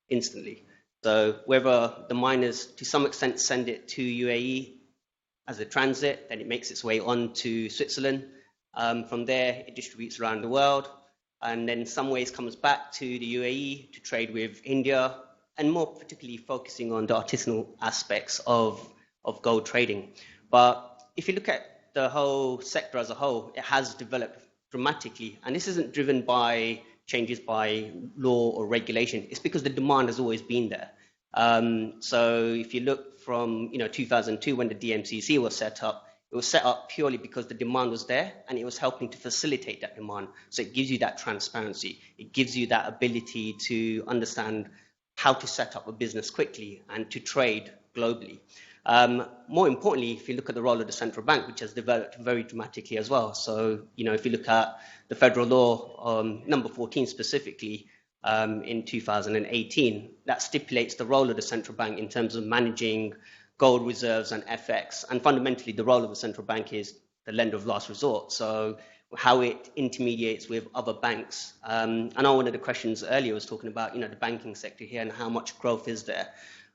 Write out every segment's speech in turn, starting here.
instantly. So whether the miners, to some extent, send it to UAE as a transit, then it makes its way on to Switzerland. From there, it distributes around the world, and then in some ways comes back to the UAE to trade with India, and more particularly focusing on the artisanal aspects of gold trading. But if you look at the whole sector as a whole, it has developed dramatically, and this isn't driven by changes by law or regulation. It's because the demand has always been there. So if you look from 2002 when the DMCC was set up, it was set up purely because the demand was there, and it was helping to facilitate that demand. So it gives you that transparency. It gives you that ability to understand how to set up a business quickly and to trade globally. More importantly, if you look at the role of the central bank, which has developed very dramatically as well. So, if you look at the federal law, number 14 specifically, in 2018, that stipulates the role of the central bank in terms of managing gold reserves and FX. And fundamentally, the role of the central bank is the lender of last resort. So how it intermediates with other banks. I know one of the questions earlier was talking about, the banking sector here and how much growth is there.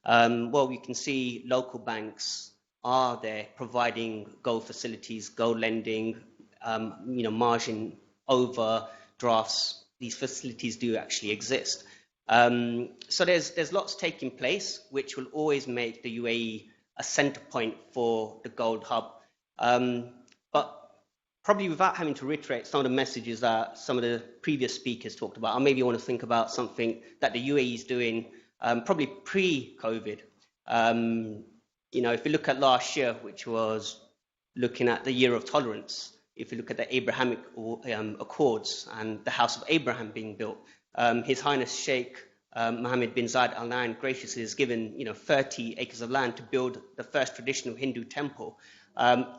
Well, we can see local banks are there providing gold facilities, gold lending, margin overdrafts. These facilities do actually exist. So there's lots taking place, which will always make the UAE a center point for the gold hub. But probably without having to reiterate some of the messages that some of the previous speakers talked about, or maybe you want to think about something that the UAE is doing probably pre-COVID. If you look at last year, which was looking at the year of tolerance, if you look at the Abrahamic Accords and the House of Abraham being built, His Highness Sheikh Mohammed bin Zayed Al Nahyan graciously has given 30 acres of land to build the first traditional Hindu temple.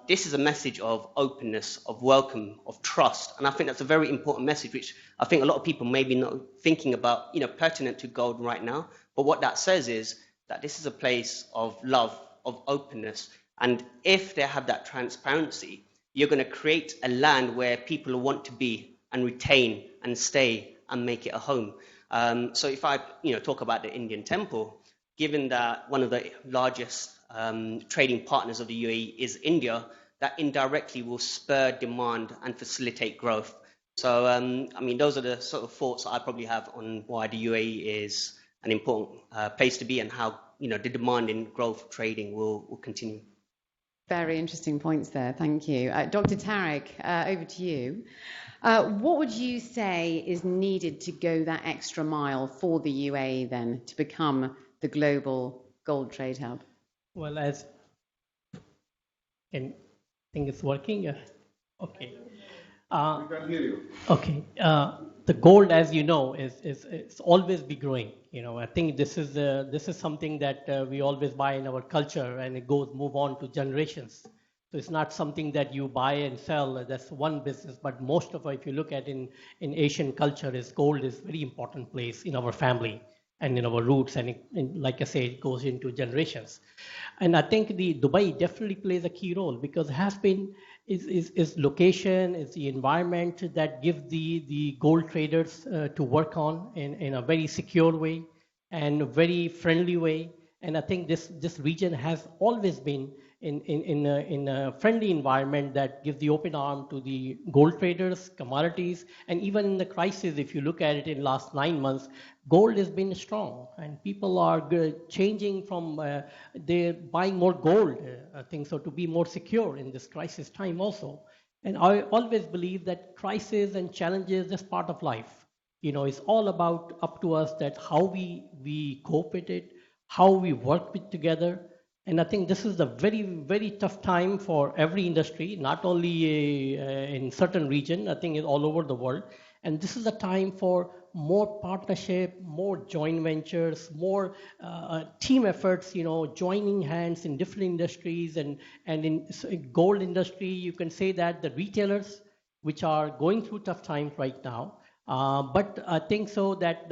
This is a message of openness, of welcome, of trust, and I think that's a very important message, which I think a lot of people may be not thinking about, pertinent to gold right now. But what that says is that this is a place of love, of openness, and if they have that transparency, you're going to create a land where people want to be and retain and stay and make it a home. So if I talk about the Indian temple, given that one of the largest trading partners of the UAE is India, that indirectly will spur demand and facilitate growth. So, those are the sort of thoughts I probably have on why the UAE is an important place to be and how, the demand in growth trading will continue. Very interesting points there. Thank you. Dr. Tariq, over to you. What would you say is needed to go that extra mile for the UAE then to become the global gold trade hub? Well, I think it's working. Okay. We can hear you. Okay. The gold, as you know, is always be growing. I think this is something that we always buy in our culture, and it move on to generations. So it's not something that you buy and sell. That's one business. But most of it, if you look at in Asian culture, gold is very important place in our family and in our roots, and like I say, it goes into generations. And I think the Dubai definitely plays a key role because it has been is location, is the environment that gives the gold traders to work on in a very secure way and a very friendly way. And I think this region has always been in a friendly environment that gives the open arm to the gold traders, commodities, and even in the crisis, if you look at it in last 9 months, gold has been strong, and people are changing from they're buying more gold, I think so, to be more secure in this crisis time also. And I always believe that crisis and challenges is part of life. It's all about up to us that how we cope with it, how we work with together. And I think this is a very, very tough time for every industry, not only in certain region, I think it's all over the world. And this is a time for more partnership, more joint ventures, more team efforts, joining hands in different industries. And in gold industry, you can say that the retailers, which are going through tough times right now, but I think so that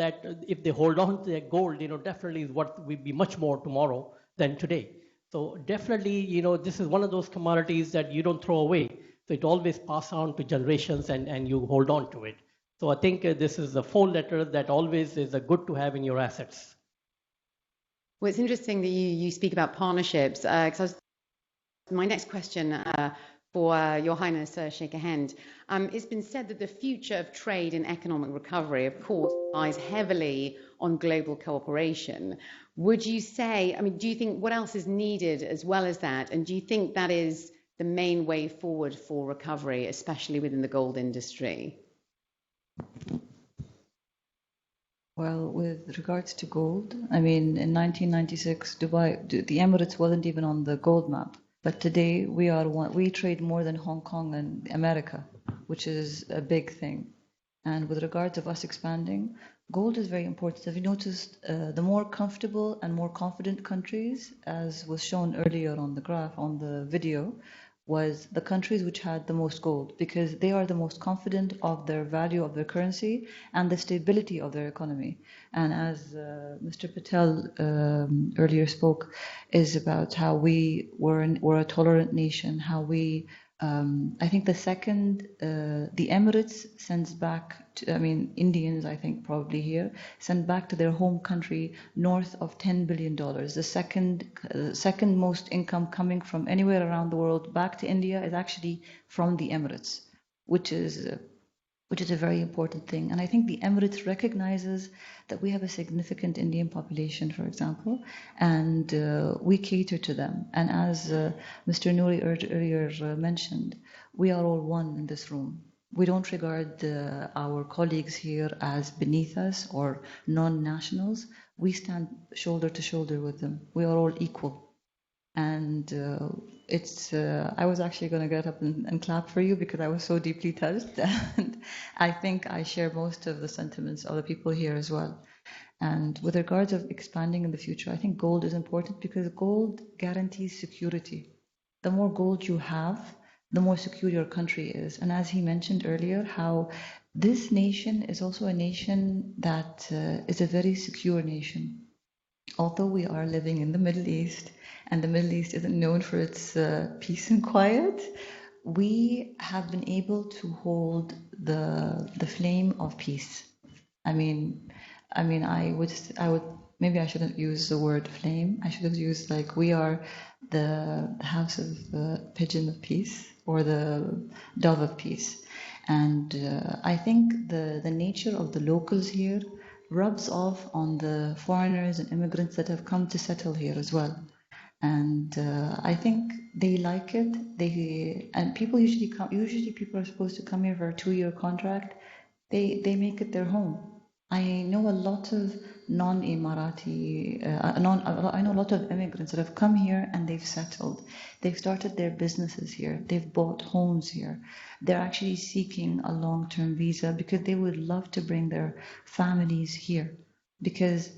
if they hold on to their gold, definitely is what will be much more tomorrow than today. So definitely, this is one of those commodities that you don't throw away. So it always passes on to generations and you hold on to it. So I think this is a 4 letter that always is good to have in your assets. Well, it's interesting that you speak about partnerships, because my next question for Your Highness Sheikh Ahmed. It's been said that the future of trade and economic recovery, of course, relies heavily on global cooperation. Would you say, do you think what else is needed as well as that? And do you think that is the main way forward for recovery, especially within the gold industry? Well, with regards to gold, in 1996, the Emirates wasn't even on the gold map. But today we trade more than Hong Kong and America, which is a big thing. And with regards of us expanding, gold is very important. Have you noticed the more comfortable and more confident countries, as was shown earlier on the graph, on the video, was the countries which had the most gold, because they are the most confident of their value of their currency and the stability of their economy. And as Mr. Patel earlier spoke, is about how we're a tolerant nation, how we, I think the Emirates sends back, Indians, I think probably here, send back to their home country north of $10 billion. The second most income coming from anywhere around the world back to India is actually from the Emirates, which is a very important thing. And I think the Emirates recognizes that we have a significant Indian population, for example, and we cater to them. And as Mr. Nouri earlier mentioned, we are all one in this room. We don't regard our colleagues here as beneath us or non-nationals. We stand shoulder to shoulder with them. We are all equal. And I was actually going to get up and clap for you because I was so deeply touched. And I think I share most of the sentiments of the people here as well. And with regards of expanding in the future, I think gold is important because gold guarantees security. The more gold you have, the more secure your country is. And as he mentioned earlier, how this nation is also a nation that is a very secure nation. Although we are living in the Middle East, and the Middle East isn't known for its peace and quiet, we have been able to hold the flame of peace. I would maybe I shouldn't use the word flame. I should have used we are the house of pigeon of peace or the dove of peace. And I think the nature of the locals here rubs off on the foreigners and immigrants that have come to settle here as well. And I think they like it. And people usually come. Usually, people are supposed to come here for a 2-year contract. They make it their home. I know a lot of non-Emirati. I know a lot of immigrants that have come here and they've settled. They've started their businesses here. They've bought homes here. They're actually seeking a long-term visa because they would love to bring their families here. Because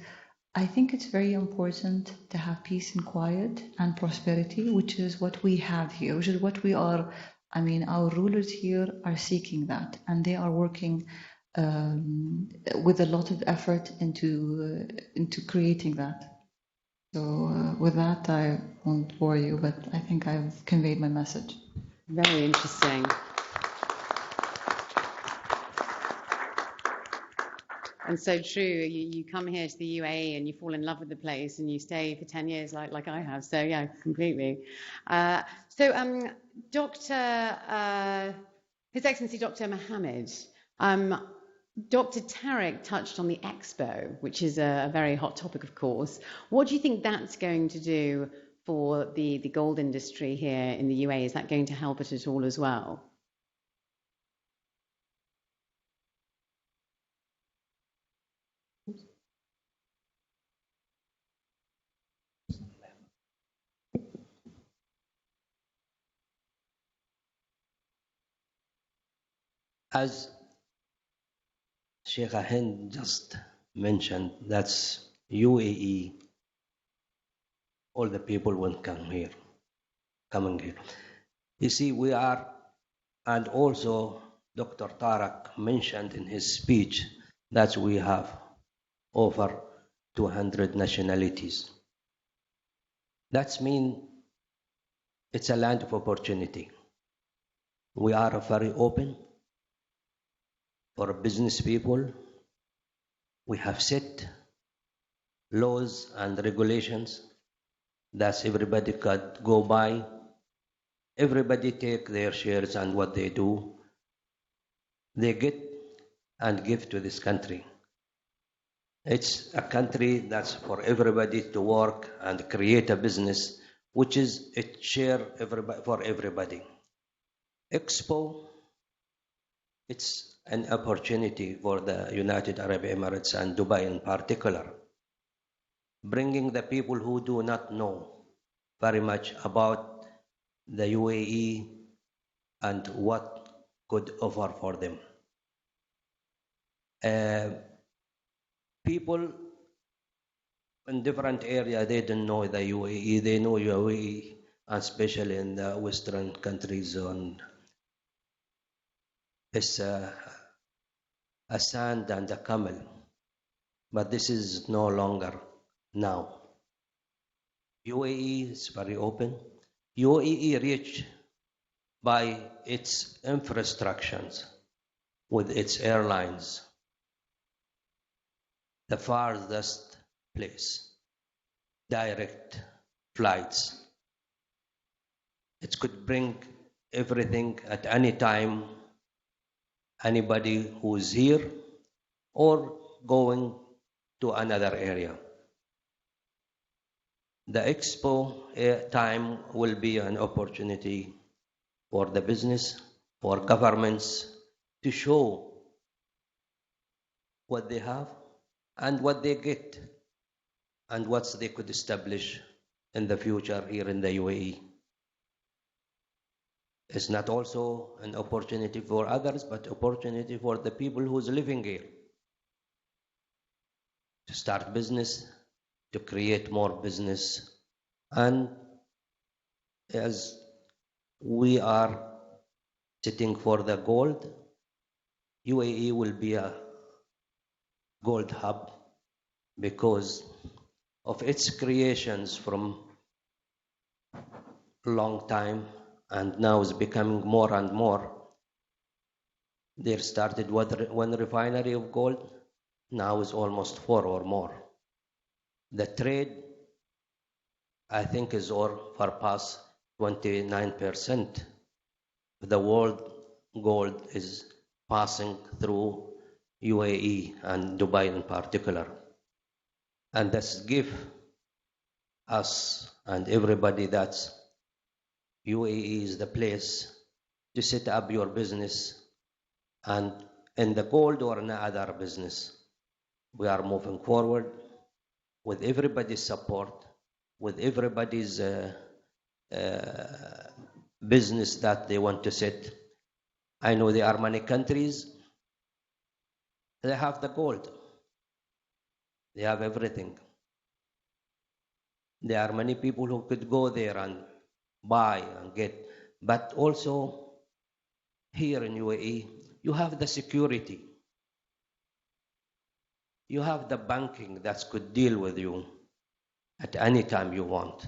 I think it's very important to have peace and quiet and prosperity, which is what we have here, which is what we are. Our rulers here are seeking that, and they are working with a lot of effort into creating that. So with that, I won't bore you, but I think I've conveyed my message. Very interesting. And so true, you come here to the UAE and you fall in love with the place and you stay for 10 years like I have. So yeah, completely. Dr. His Excellency Dr. Mohammed, Dr. Tariq touched on the Expo, which is a very hot topic, of course. What do you think that's going to do for the gold industry here in the UAE? Is that going to help it at all as well? As Sheikh Ahmed just mentioned, that's UAE. All the people won't coming here. You see, we are, and also Dr. Tariq mentioned in his speech that we have over 200 nationalities. That means it's a land of opportunity. We are very open for business people. We have set laws and regulations that everybody could go by. Everybody take their shares, and what they do, they get and give to this country. It's a country that's for everybody to work and create a business, which is a share for everybody. Expo, it's an opportunity for the United Arab Emirates and Dubai in particular, bringing the people who do not know very much about the UAE and what could offer for them. People in different areas, they don't know the UAE. They know UAE, especially in the Western countries, it's a sand and a camel. But this is no longer now. UAE is very open. UAE rich by its infrastructures with its airlines, the farthest place, direct flights. It could bring everything at any time, anybody who is here or going to another area. The Expo time will be an opportunity for the business, for governments to show what they have and what they get and what they could establish in the future here in the UAE. It's not also an opportunity for others, but opportunity for the people who's living here to start business, to create more business. And as we are sitting for the gold, UAE will be a gold hub because of its creations from a long time, and now is becoming more and more. There started one refinery of gold, now is almost 4 or more. The trade, I think, is all far past 29%. The world gold is passing through UAE and Dubai in particular. And this give us and everybody that UAE is the place to set up your business, and in the gold or in other business. We are moving forward with everybody's support, with everybody's business that they want to set. I know there are many countries, they have the gold. They have everything. There are many people who could go there and buy and get. But also here in UAE, you have the security. You have the banking that could deal with you at any time you want,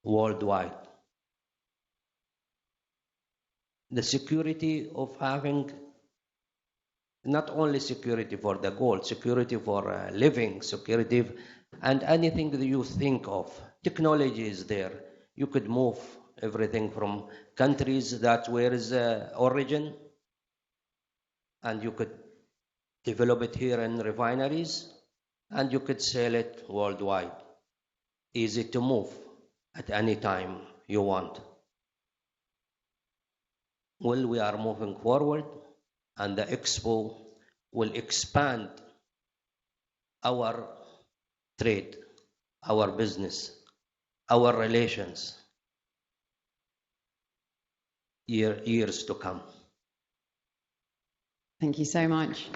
worldwide. The security of having not only security for the gold, security for living, security, and anything that you think of. Technology is there. You could move everything from countries that where is origin, and you could develop it here in refineries, and you could sell it worldwide. Easy to move at any time you want. Well, we are moving forward, and the Expo will expand our trade, our business, our relations, years to come. Thank you so much.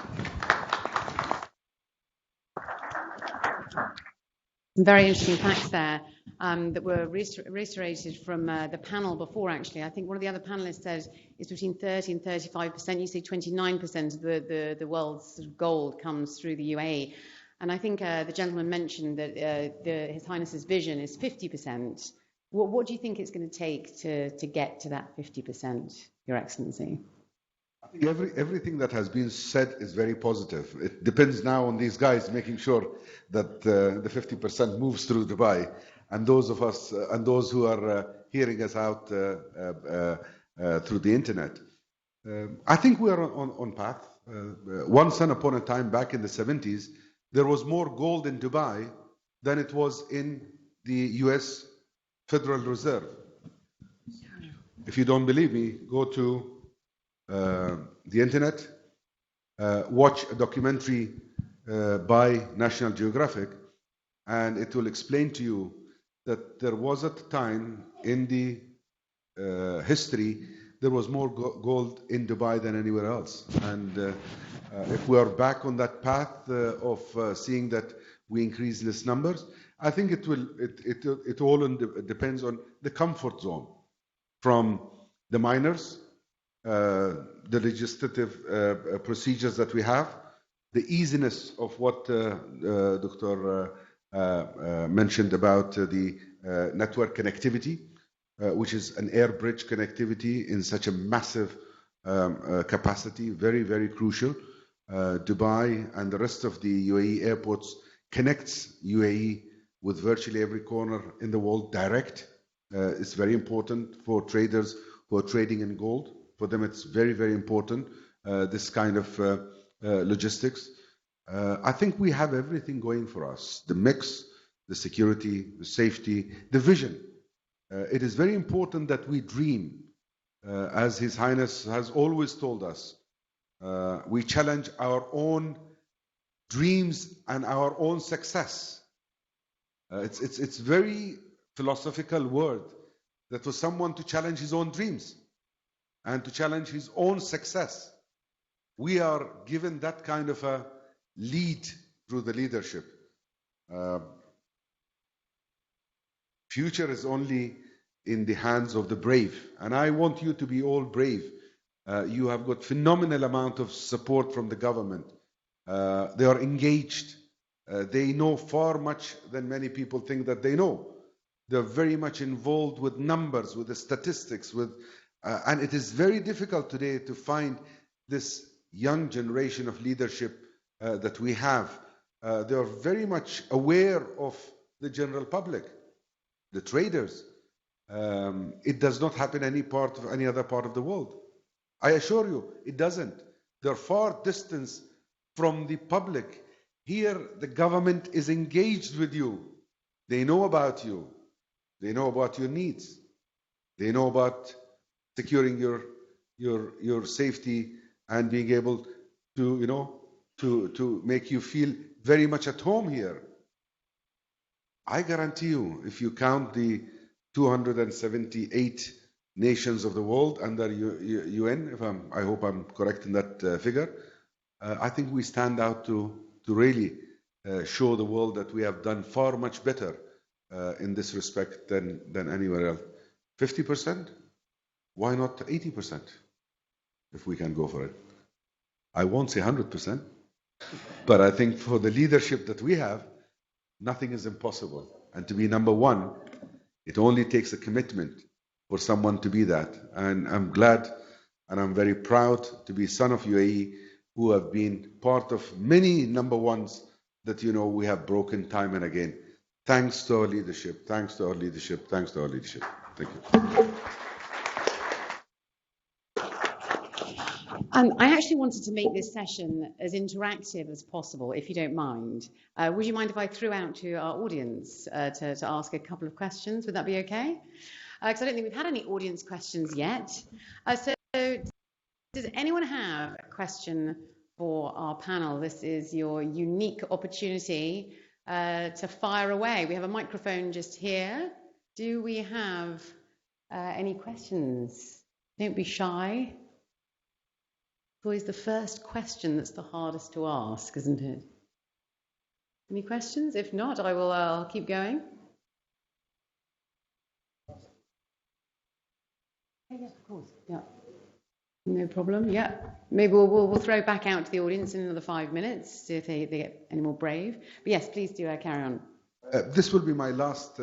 Some very interesting facts there that were reiterated from the panel before, actually. I think one of the other panelists said it's between 30 and 35%. You say 29% of the world's gold comes through the UAE. And I think the gentleman mentioned that His Highness's vision is 50%. What do you think it's going to take to get to that 50%, Your Excellency? Everything that has been said is very positive. It depends now on these guys making sure that the 50% moves through Dubai, and those of us and those who are hearing us out through the internet. I think we are on path. Once upon a time, back in the 70s, there was more gold in Dubai than it was in the US Federal Reserve. If you don't believe me, go to the internet, watch a documentary by National Geographic, and it will explain to you that there was a time in the history there was more gold in Dubai than anywhere else. And if we are back on that path of seeing that we increase these numbers, I think it all depends on the comfort zone from the miners, the legislative procedures that we have, the easiness of what Dr. Mentioned about the network connectivity, which is an air bridge connectivity in such a massive capacity, very, very crucial. Dubai and the rest of the UAE airports connects UAE with virtually every corner in the world direct. It's very important for traders who are trading in gold. For them, it's very, very important, this kind of logistics. I think we have everything going for us. The mix, the security, the safety, the vision. It is very important that we dream. As His Highness has always told us, we challenge our own dreams and our own success. It's very philosophical word that for someone to challenge his own dreams and to challenge his own success. We are given that kind of a lead through the leadership. Future is only in the hands of the brave, and I want you to be all brave. You have got phenomenal amount of support from the government. They are engaged. They know far much than many people think that they know. They're very much involved with numbers, with the statistics, and it is very difficult today to find this young generation of leadership that we have. They are very much aware of the general public, the traders. It does not happen any other part of the world. I assure you, it doesn't. They're far distant from the public. Here, the government is engaged with you. They know about you. They know about your needs. They know about securing your safety and being able to, to make you feel very much at home here. I guarantee you, if you count the 278 nations of the world under UN, I hope I'm correct in that figure, I think we stand out to really show the world that we have done far much better in this respect than anywhere else. 50%? Why not 80%? If we can go for it. I won't say 100%, but I think for the leadership that we have, nothing is impossible. And to be number one, it only takes a commitment for someone to be that. And I'm glad and I'm very proud to be son of UAE, who have been part of many number ones that, we have broken time and again. Thanks to our leadership, thanks to our leadership, thanks to our leadership. Thank you. I actually wanted to make this session as interactive as possible, if you don't mind. Would you mind if I threw out to our audience to ask a couple of questions? Would that be okay? Because I don't think we've had any audience questions yet. So does anyone have a question for our panel? This is your unique opportunity to fire away. We have a microphone just here. Do we have any questions? Don't be shy. It's always the first question that's the hardest to ask, isn't it? Any questions? If not, I'll keep going. Yes, of course. Yeah. No problem. Yeah. Maybe we'll throw back out to the audience in another 5 minutes, see if they get any more brave. But yes, please do carry on. This will be my last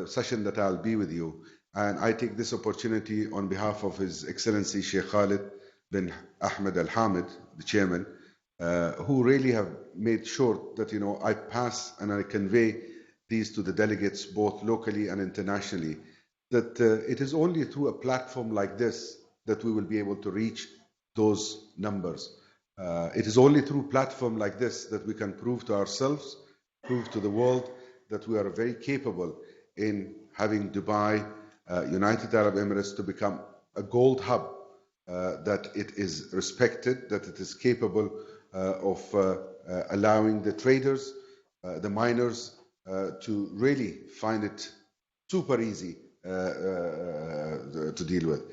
session that I'll be with you, and I take this opportunity on behalf of His Excellency Sheikh Khalid bin Ahmed Al Hamid, the chairman, who really have made sure that I pass and I convey these to the delegates both locally and internationally, that it is only through a platform like this that we will be able to reach those numbers. It is only through a platform like this that we can prove to ourselves, prove to the world that we are very capable in having Dubai, United Arab Emirates to become a gold hub, that it is respected, that it is capable of allowing the traders, the miners, to really find it super easy to deal with.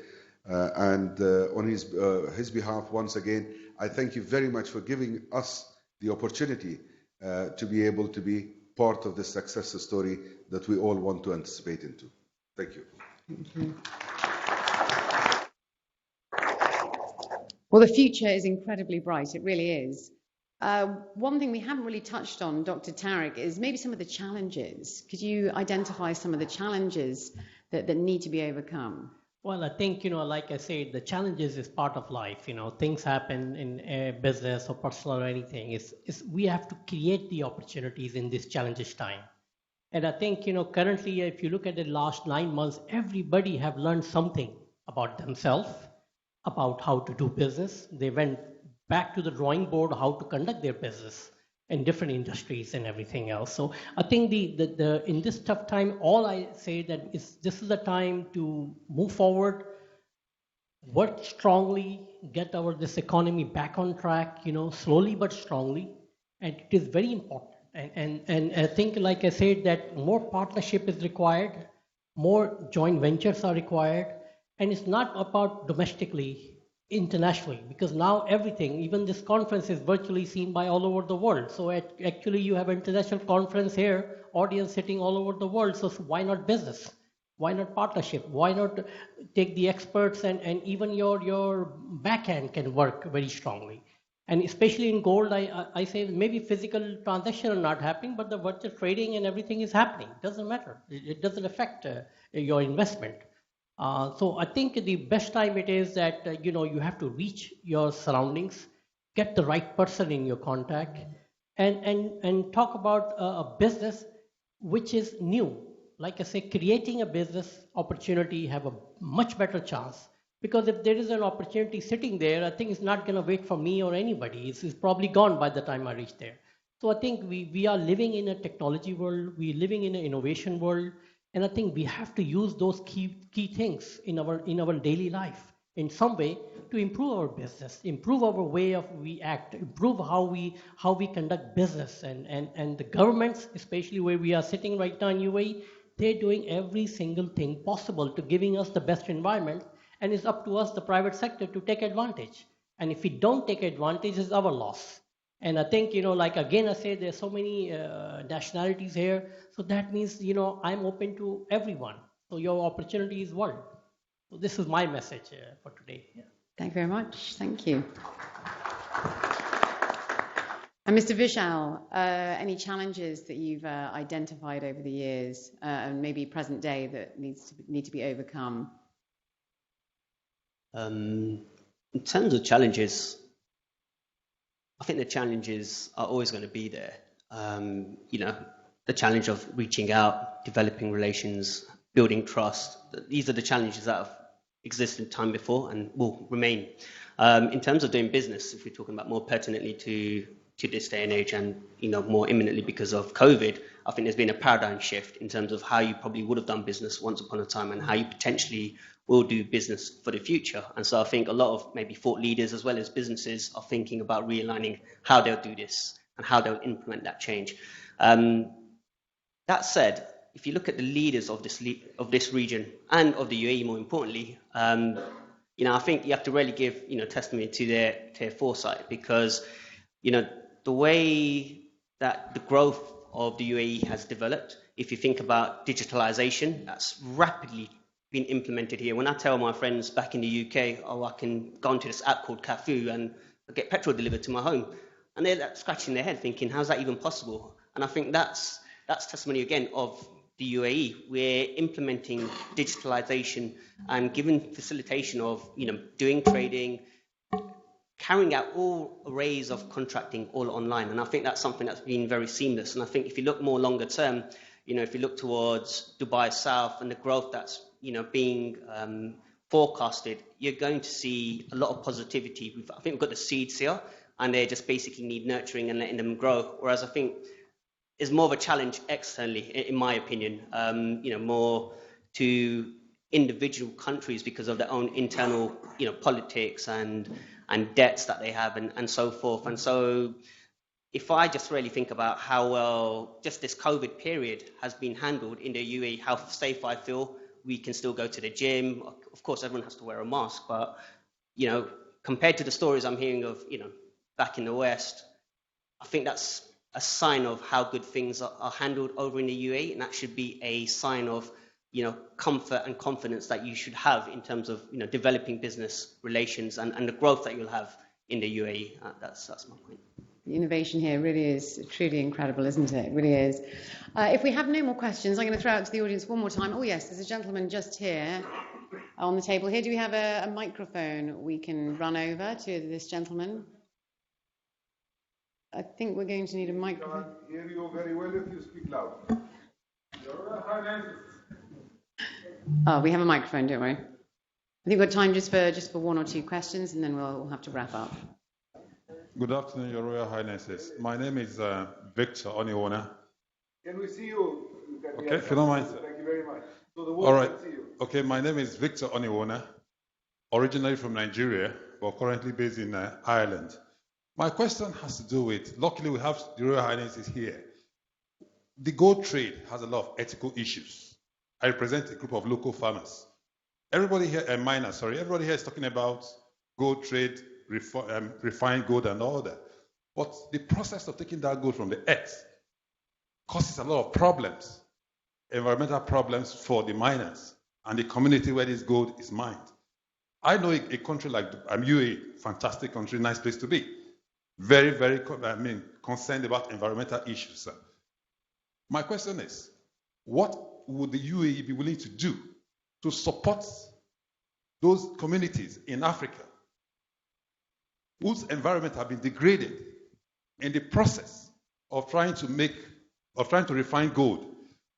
And on his behalf, once again, I thank you very much for giving us the opportunity to be able to be part of the success story that we all want to anticipate into. Thank you. Thank you. Well, the future is incredibly bright. It really is. One thing we haven't really touched on, Dr. Tariq, is maybe some of the challenges. Could you identify some of the challenges that need to be overcome? Well, I think, like I said, the challenges is part of life. Things happen in business or personal or anything. We have to create the opportunities in this challenges time. And I think, currently, if you look at the last 9 months, everybody have learned something about themselves, about how to do business. They went back to the drawing board, how to conduct their business in different industries and everything else. So I think the in this tough time, all I say that is this is the time to move forward, work strongly, get this economy back on track, slowly but strongly, and it is very important. And I think, like I said, that more partnership is required, more joint ventures are required, and it's not about domestically, internationally, because now everything, even this conference is virtually seen by all over the world. So actually you have an international conference here, audience sitting all over the world. So why not business? Why not partnership? Why not take the experts and even your backhand can work very strongly. And especially in gold, I say maybe physical transaction are not happening, but the virtual trading and everything is happening. It doesn't matter. It doesn't affect your investment. So I think the best time it is that, you have to reach your surroundings, get the right person in your contact, and talk about a business which is new. Like I say, creating a business opportunity have a much better chance. Because if there is an opportunity sitting there, I think it's not going to wait for me or anybody. It's probably gone by the time I reach there. So I think we are living in a technology world. We're living in an innovation world. And I think we have to use those key things in our daily life in some way to improve our business, improve our way of we act, improve how we conduct business. And the governments, especially where we are sitting right now in UAE, they're doing every single thing possible to giving us the best environment. And it's up to us, the private sector, to take advantage. And if we don't take advantage, it's our loss. And I think, like again, I say there's so many nationalities here. So that means, I'm open to everyone. So your opportunity is world. So this is my message for today. Yeah. Thank you very much. Thank you. And Mr. Vishal, any challenges that you've identified over the years and maybe present day that need to be overcome? In terms of challenges, I think the challenges are always going to be there. The challenge of reaching out, developing relations, building trust. These are the challenges that have existed time before and will remain. In terms of doing business, if we're talking about more pertinently to this day and age and more imminently because of COVID, I think there's been a paradigm shift in terms of how you probably would have done business once upon a time and how you potentially will do business for the future. And so I think a lot of maybe thought leaders as well as businesses are thinking about realigning how they'll do this and how they'll implement that change. That said, if you look at the leaders of this region and of the UAE more importantly, I think you have to really give testimony to their foresight because the way that the growth of the UAE has developed, if you think about digitalization, that's rapidly been implemented here. When I tell my friends back in the UK, I can go onto this app called Cafu and get petrol delivered to my home, and they're scratching their head thinking, how's that even possible? And I think that's testimony again of the UAE. We're implementing digitalization and giving facilitation of doing trading, carrying out all arrays of contracting all online. And I think that's something that's been very seamless. And I think if you look more longer term, if you look towards Dubai South and the growth that's, being forecasted, you're going to see a lot of positivity. I think we've got the seeds here, and they just basically need nurturing and letting them grow. Whereas I think is more of a challenge externally, in my opinion, more to individual countries because of their own internal, politics and debts that they have and so forth. And so if I just really think about how well just this COVID period has been handled in the UAE, how safe I feel, we can still go to the gym. Of course, everyone has to wear a mask, but, compared to the stories I'm hearing of, back in the West, I think that's a sign of how good things are handled over in the UAE, and that should be a sign of comfort and confidence that you should have in terms of developing business relations and the growth that you'll have in the UAE. That's my point. The innovation here really is truly incredible, isn't it? It really is. If we have no more questions, I'm going to throw out to the audience one more time. Oh yes, there's a gentleman just here on the table here. Do we have a microphone we can run over to this gentleman? I think we're going to need a microphone. I hear you very well if you speak loud. Oh, we have a microphone, don't we? I think we've got time just for one or two questions, and then we'll have to wrap up. Good afternoon, Your Royal Highnesses. My name is Victor Oniwona. Can we see you? Okay, if you don't mind, sir. Thank you very much. So the All right. can see you. Okay, my name is Victor Oniwona, originally from Nigeria, but currently based in Ireland. My question has to do with, luckily we have the Royal Highnesses here. The gold trade has a lot of ethical issues. I represent a group of local farmers. Everybody here is talking about gold trade, refined gold and all that. But the process of taking that gold from the earth causes a lot of problems, environmental problems for the miners and the community where this gold is mined. I know a country like UAE, fantastic country, nice place to be. Very, very concerned about environmental issues, sir. My question is, what would the UAE be willing to do to support those communities in Africa whose environment have been degraded in the process of trying to refine gold,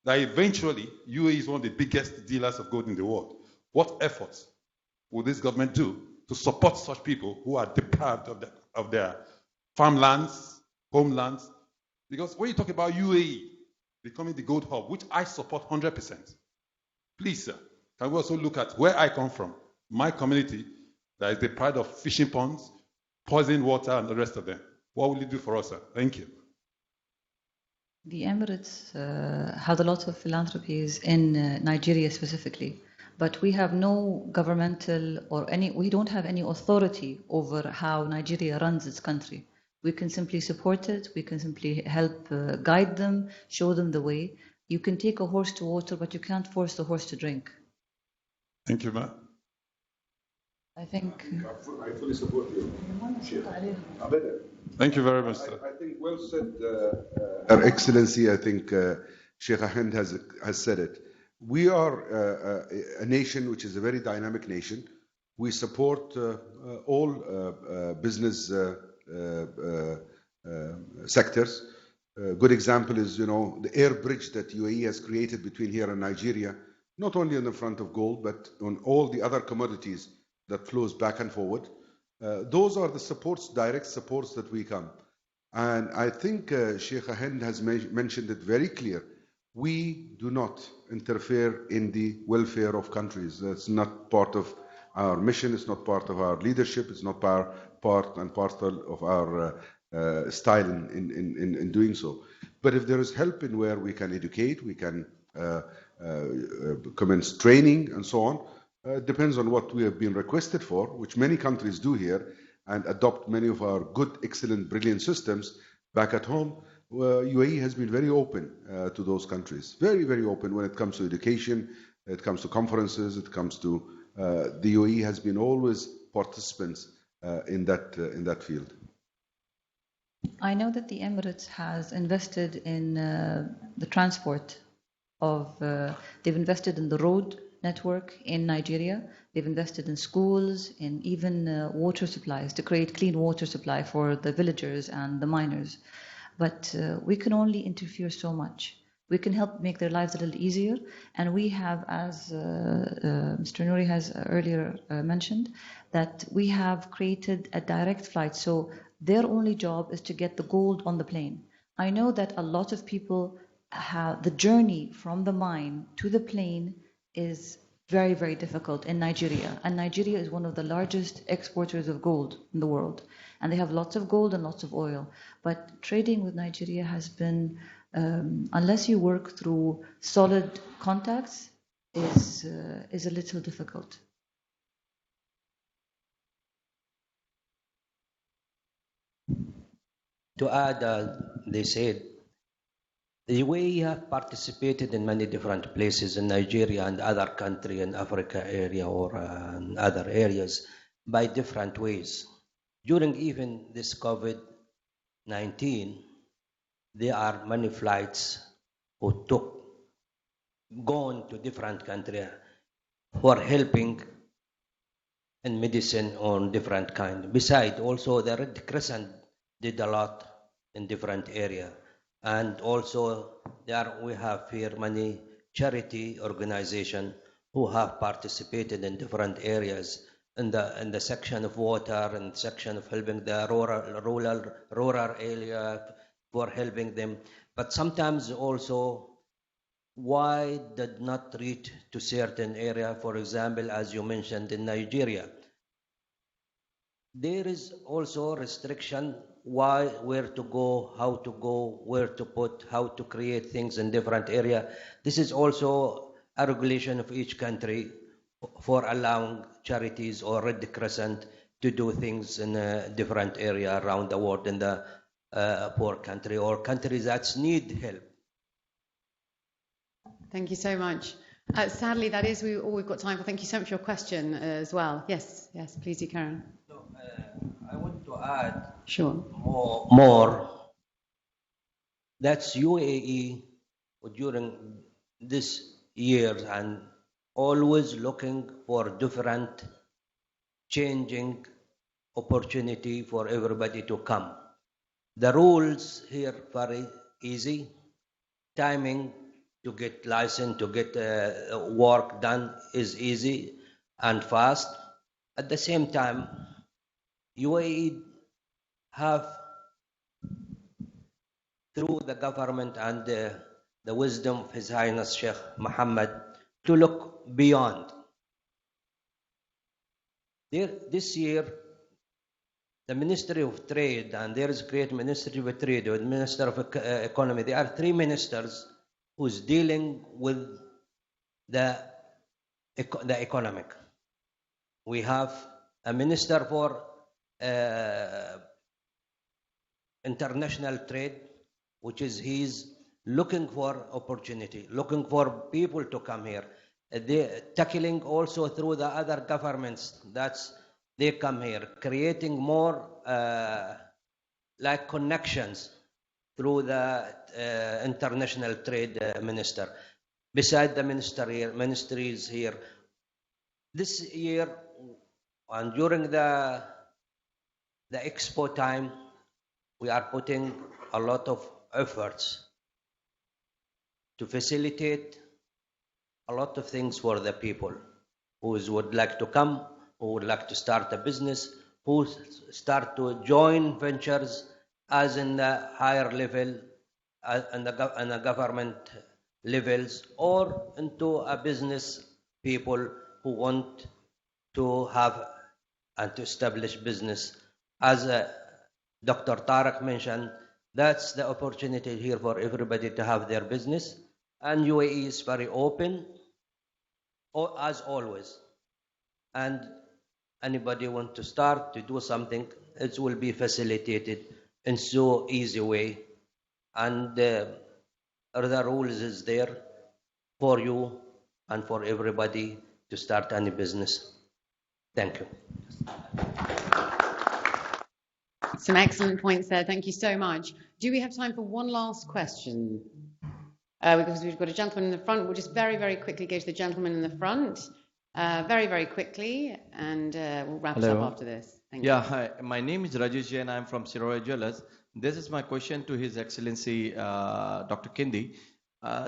that eventually UAE is one of the biggest dealers of gold in the world? What efforts will this government do to support such people who are deprived of their farmlands, homelands? Because when you talk about UAE becoming the gold hub, which I support 100%, please, sir, can we also look at where I come from, my community that is deprived of fishing ponds, poisoned water, and the rest of them? What will you do for us, sir? Thank you. The Emirates has a lot of philanthropies in Nigeria specifically, but we have no governmental we don't have any authority over how Nigeria runs its country. We can simply support it, we can simply help guide them, show them the way. You can take a horse to water, but you can't force the horse to drink. Thank you, ma'am. I think... I fully support you. Thank you very much, sir. I think well said, Her Excellency. I think Sheikh Ahmed has said it. We are a nation which is a very dynamic nation. We support all business sectors. Good example is, the air bridge that UAE has created between here and Nigeria, not only on the front of gold, but on all the other commodities that flows back and forward. Those are the direct supports that we come. And I think Sheikh Ahmed has mentioned it very clear. We do not interfere in the welfare of countries. That's not part of our mission. It's not part of our leadership. It's not part and parcel of our style in doing so. But if there is help in where we can educate, we can commence training and so on, depends on what we have been requested for, which many countries do here, and adopt many of our good, excellent, brilliant systems back at home. UAE has been very open to those countries, very, very open when it comes to education, it comes to conferences, it comes to the UAE has been always participants in that field. I know that the Emirates has invested in the transport of, they've invested in the road network in Nigeria. They've invested in schools, in even water supplies, to create clean water supply for the villagers and the miners. But we can only interfere so much. We can help make their lives a little easier. And we have, as Mr. Nouri has earlier mentioned, that we have created a direct flight. So their only job is to get the gold on the plane. I know that a lot of people have the journey from the mine to the plane is very, very difficult in Nigeria. And Nigeria is one of the largest exporters of gold in the world. And they have lots of gold and lots of oil. But trading with Nigeria has been, unless you work through solid contacts, is a little difficult. To add, they said, the way you have participated in many different places in Nigeria and other country in Africa area or in other areas by different ways. During even this COVID-19, there are many flights who gone to different countries for helping in medicine on different kind. Besides, also the Red Crescent did a lot in different area. And also there we have here many charity organizations who have participated in different areas in the section of water and section of helping the rural area for helping them. But sometimes also why did not reach to certain area, for example, as you mentioned in Nigeria. There is also restriction why, where to go, how to go, where to put, how to create things in different area. This is also a regulation of each country for allowing charities or Red Crescent to do things in a different area around the world in the poor country or countries that need help. Thank you so much. Sadly, that is all we've got time for. Thank you so much for your question as well. Yes, please do, Karen. So, I want to add Sure. more. That's UAE during this year and always looking for different changing opportunity for everybody to come. The rules here very easy. Timing to get license, to get work done is easy and fast. At the same time, UAE have, through the government and the wisdom of His Highness Sheikh Mohammed, to look beyond. This year, the Ministry of Trade, and there is a great Ministry of Trade, with Minister of Economy, there are three ministers who's dealing with the economic. We have a minister for international trade, which is he's looking for opportunity, looking for people to come here. They tackling also through the other governments that's they come here, creating more like connections through the international trade minister. Beside the ministries here, this year and during the expo time, we are putting a lot of efforts to facilitate a lot of things for the people who would like to come, who would like to start a business, who start to join ventures as in the higher level and the government levels, or into a business people who want to have and to establish business. As Dr. Tariq mentioned, that's the opportunity here for everybody to have their business, and UAE is very open, as always. And anybody want to start to do something, it will be facilitated in so easy way, and the rules is there for you and for everybody to start any business. Thank you. Some excellent points there. Thank you so much. Do we have time for one last question? Because we've got a gentleman in the front. We'll just very, very quickly go to the gentleman in the front. Very, very quickly, and we'll wrap it up after this. Thank you. Hi. My name is Rajesh Jain. I'm from Siroya Jewelers. This is my question to His Excellency Dr. Kindi.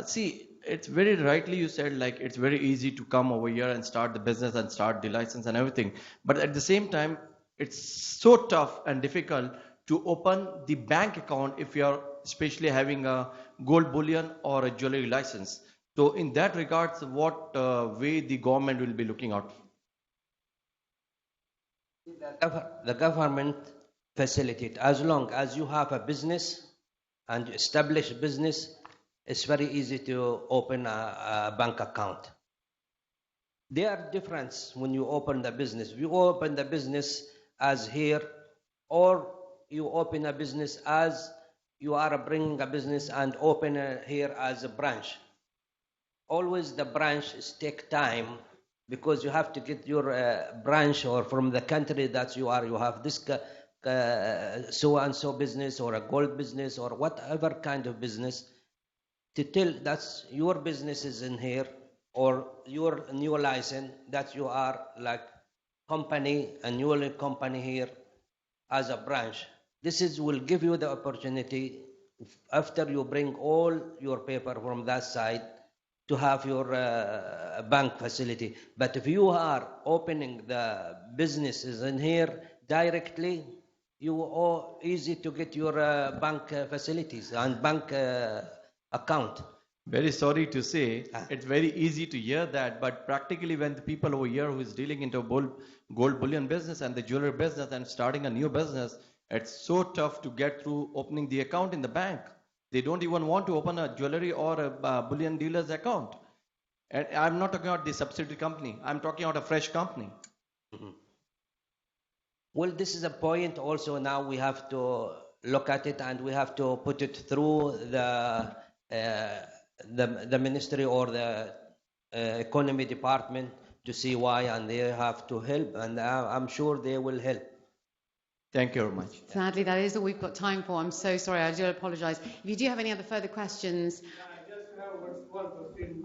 See, it's very rightly you said, like, it's very easy to come over here and start the business and start the license and everything. But at the same time, it's so tough and difficult to open the bank account if you are especially having a gold bullion or a jewelry license. So in that regards, what way the government will be looking out? The government facilitate. As long as you have a business and establish business, it's very easy to open a bank account. There are difference when you open the business. You open the business as here, or you open a business as you are bringing a business and open here as a branch. Always the branches take time because you have to get your branch or from the country that you are. You have this so and so business or a gold business or whatever kind of business to tell that your business is in here or your new license that you are like company, a new company here as a branch. This will give you the opportunity after you bring all your paper from that side to have your bank facility. But if you are opening the businesses in here directly, you are easy to get your bank facilities and bank account. Very sorry to say, it's very easy to hear that, but practically when the people over here who is dealing into gold bullion business and the jewelry business and starting a new business, it's so tough to get through opening the account in the bank. They don't even want to open a jewelry or a bullion dealer's account. And I'm not talking about the subsidiary company. I'm talking about a fresh company. Mm-hmm. Well, this is a point also now we have to look at it and we have to put it through the ministry or the economy department to see why, and they have to help, and I'm sure they will help. Thank you very much. Sadly, that is all we've got time for. I'm so sorry. I do apologize. If you do have any other further questions. I just have one question.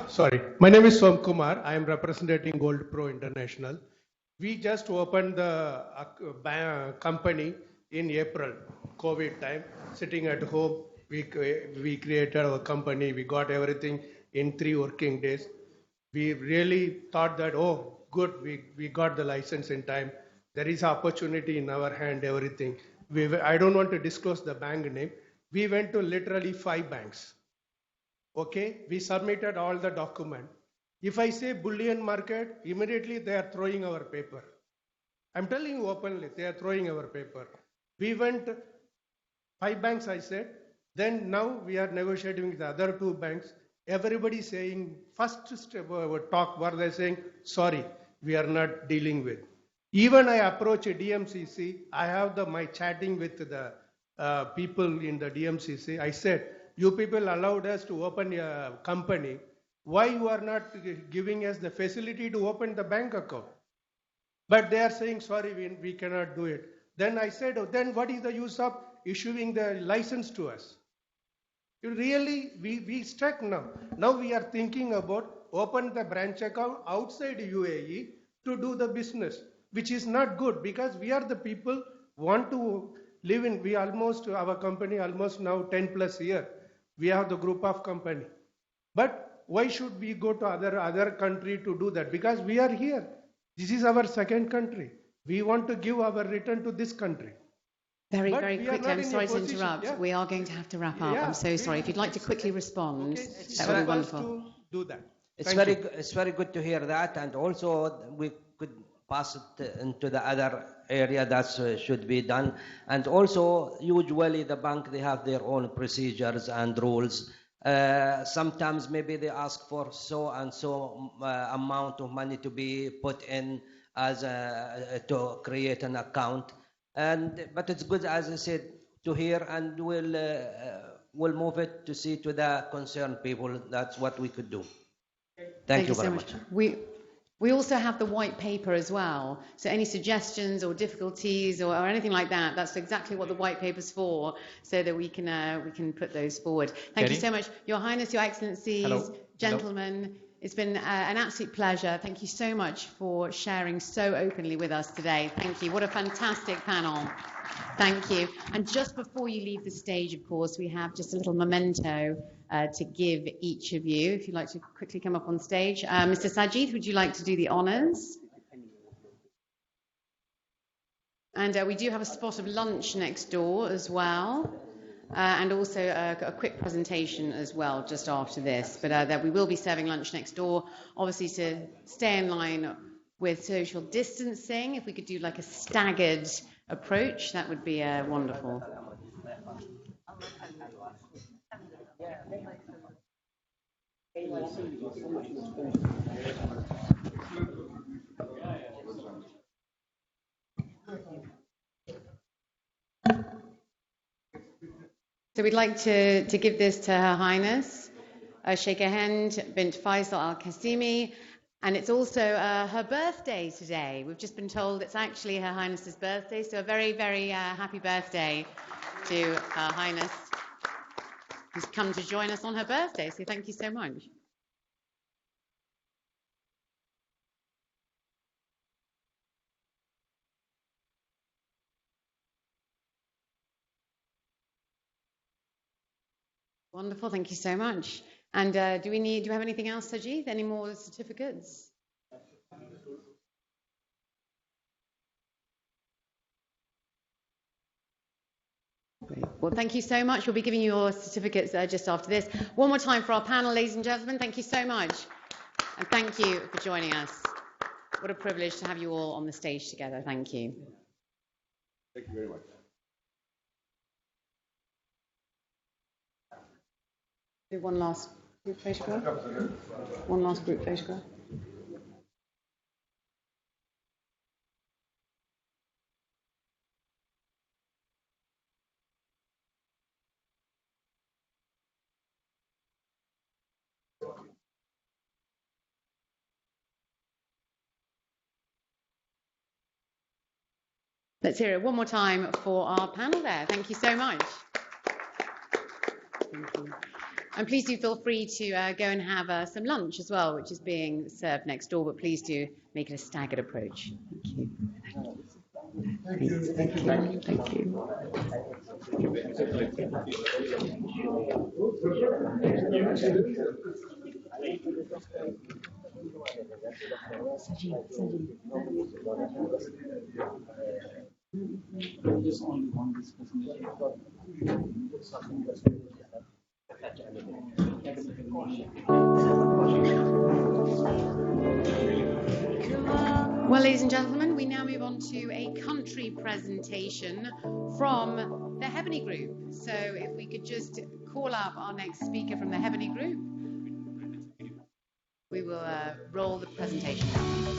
Sorry. My name is Som Kumar. I am representing Gold Pro International. We just opened the company in April, COVID time, sitting at home. We created our company. We got everything in 3 working days. We really thought that, oh, good, we got the license in time. There is opportunity in our hand, everything. I don't want to disclose the bank name. We went to literally 5 banks. Okay, we submitted all the document. If I say bullion market, immediately they are throwing our paper. I'm telling you openly, they are throwing our paper. We went 5 banks, I said. Then now we are negotiating with the other 2 banks. Everybody saying, first step talk where they're saying, sorry, we are not dealing with. Even I approach a DMCC, I have my chatting with the people in the DMCC. I said, you people allowed us to open a company. Why you are not giving us the facility to open the bank account? But they are saying, sorry, we cannot do it. Then I said, oh, then what is the use of issuing the license to us? Really, we stuck now. Now we are thinking about open the branch account outside UAE to do the business, which is not good because we are the people want to live in, our company almost now 10 plus year. We have the group of company. But why should we go to other country to do that? Because we are here. This is our second country. We want to give our return to this country. Very quickly, I'm sorry to interrupt. Yeah. We are going to have to wrap up. I'm so sorry. If you'd like to quickly respond, that would be wonderful. To do that. It's very good to hear that, and also we could pass it into the other area that should be done. And also, usually the bank, they have their own procedures and rules. Sometimes maybe they ask for so and so amount of money to be put in as to create an account. But it's good, as I said, to hear, and we'll move it to see to the concerned people. That's what we could do. Thank you very much. We also have the white paper as well. So any suggestions or difficulties or anything like that, that's exactly what the white paper's for, so that we can put those forward. Thank you so much. Your Highness, Your Excellencies, Hello. gentlemen, it's been an absolute pleasure. Thank you so much for sharing so openly with us today. Thank you. What a fantastic panel. Thank you. And just before you leave the stage, of course, we have just a little memento to give each of you. If you'd like to quickly come up on stage. Mr. Sajid, would you like to do the honours? And we do have a spot of lunch next door as well. And also a quick presentation as well just after this. But that we will be serving lunch next door, obviously to stay in line with social distancing. If we could do like a staggered approach, that would be wonderful. So we'd like to give this to Her Highness Sheikh Hind bint Faisal Al Qasimi, and it's also her birthday today. We've just been told it's actually Her Highness's birthday, so a very, very happy birthday to Her Highness, who's come to join us on her birthday. So thank you so much. Wonderful, thank you so much. And do you have anything else, Sajid? Any more certificates? Great. Well, thank you so much. We'll be giving you your certificates just after this. One more time for our panel, ladies and gentlemen. Thank you so much. And thank you for joining us. What a privilege to have you all on the stage together. Thank you. Thank you very much. Do one last group photograph. One last group photograph. Let's hear it one more time for our panel there. Thank you so much. Thank you. And please do feel free to go and have some lunch as well, which is being served next door, but please do make it a staggered approach. Thank you. Thank you. Thank you. Thank you. Just only one discussion. Well, ladies and gentlemen, we now move on to a country presentation from the Hebony Group. So if we could just call up our next speaker from the Hebony Group, we will roll the presentation now.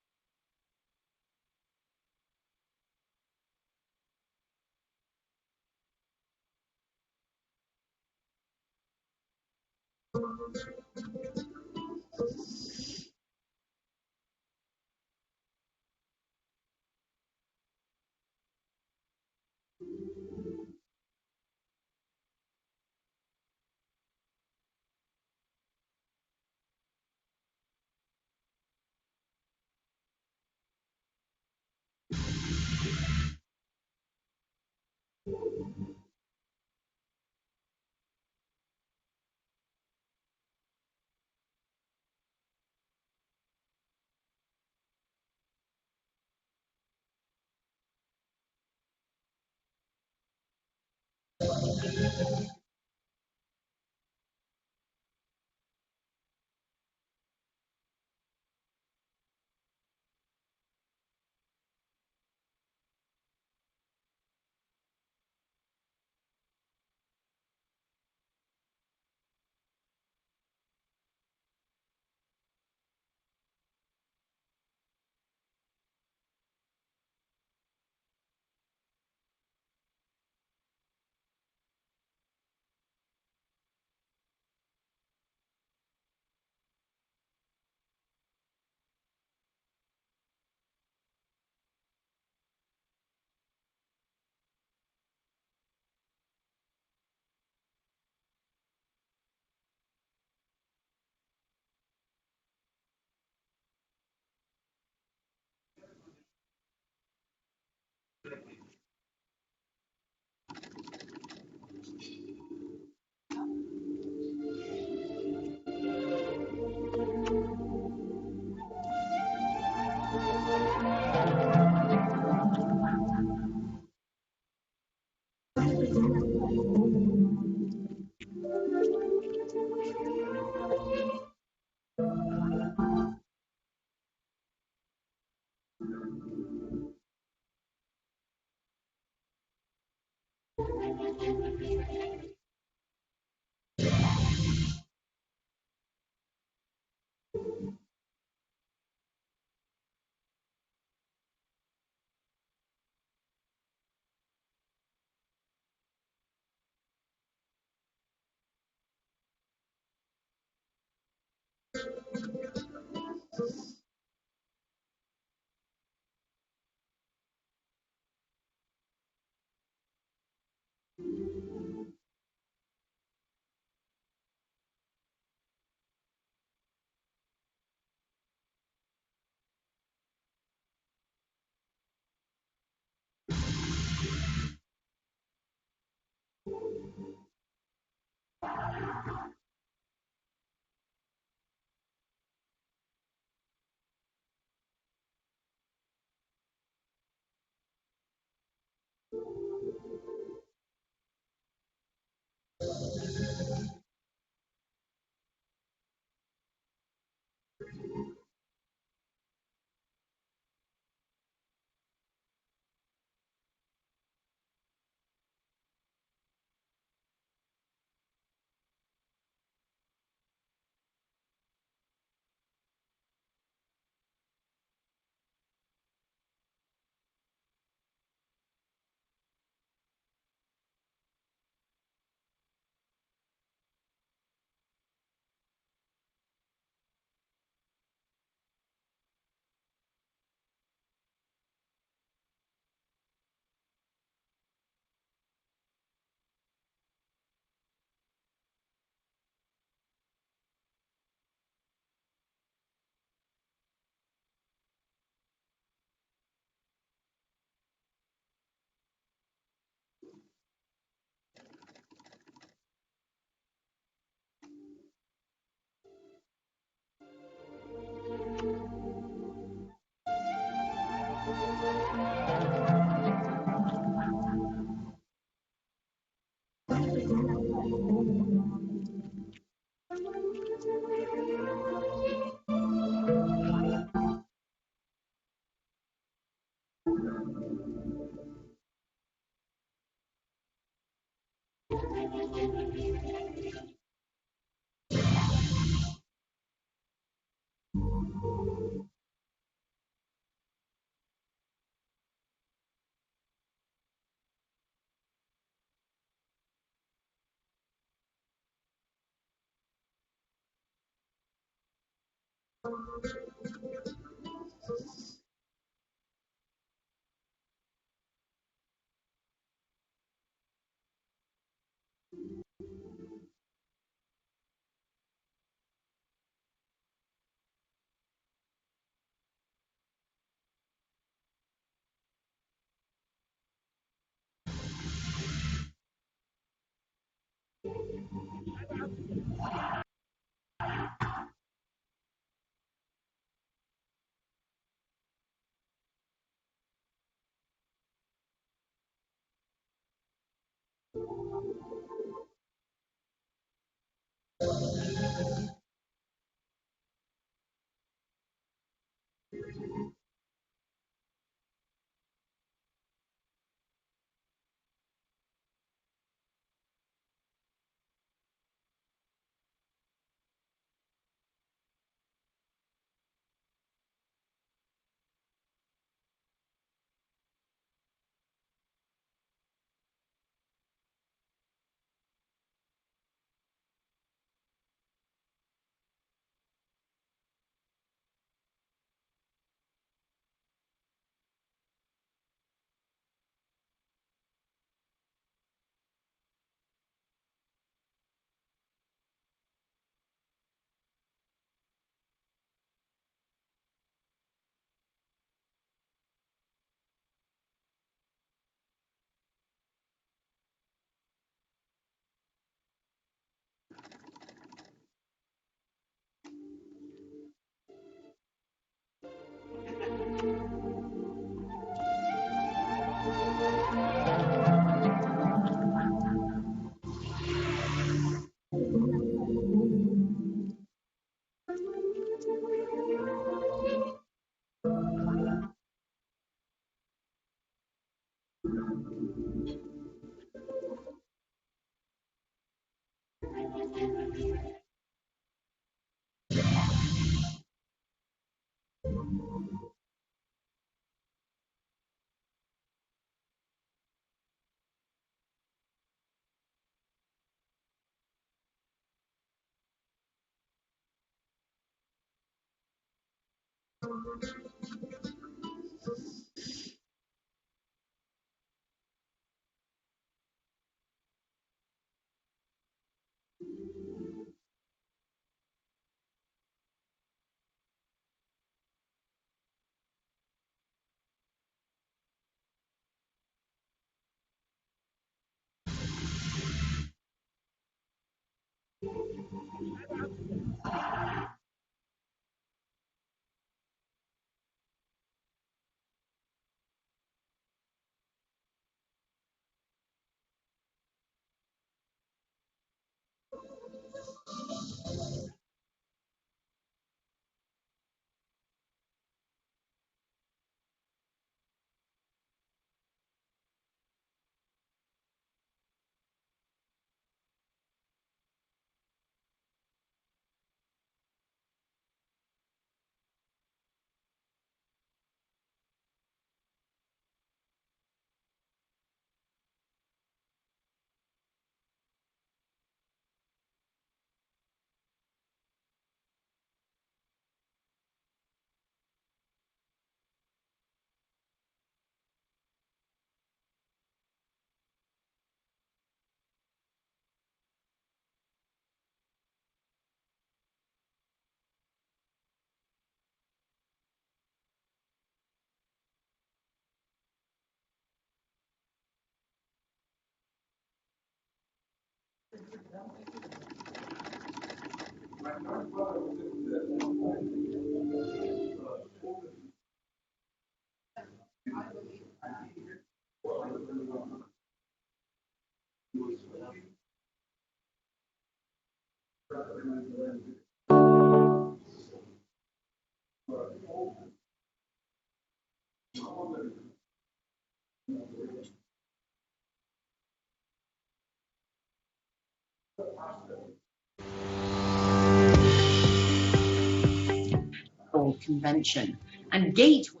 Convention and gateway.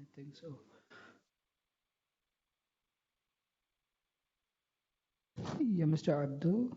I think so. Yeah, Mr. Abdul.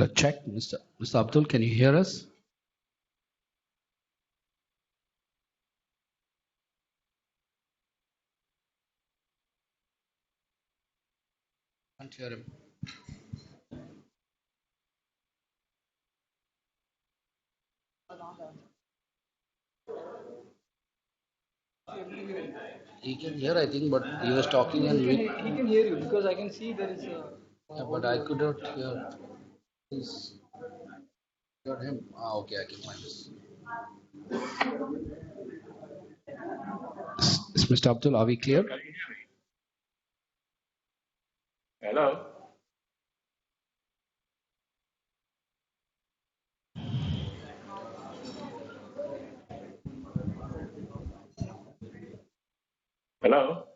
Hello, check. Mr. Abdul, can you hear us? Can't hear him. He can hear, I think, but he was talking and He can hear you because I can see there is a. yeah, but I could not hear. Please hear him. Ah, okay, I can find this. Mr. Abdul, are we clear? Hello? Hello?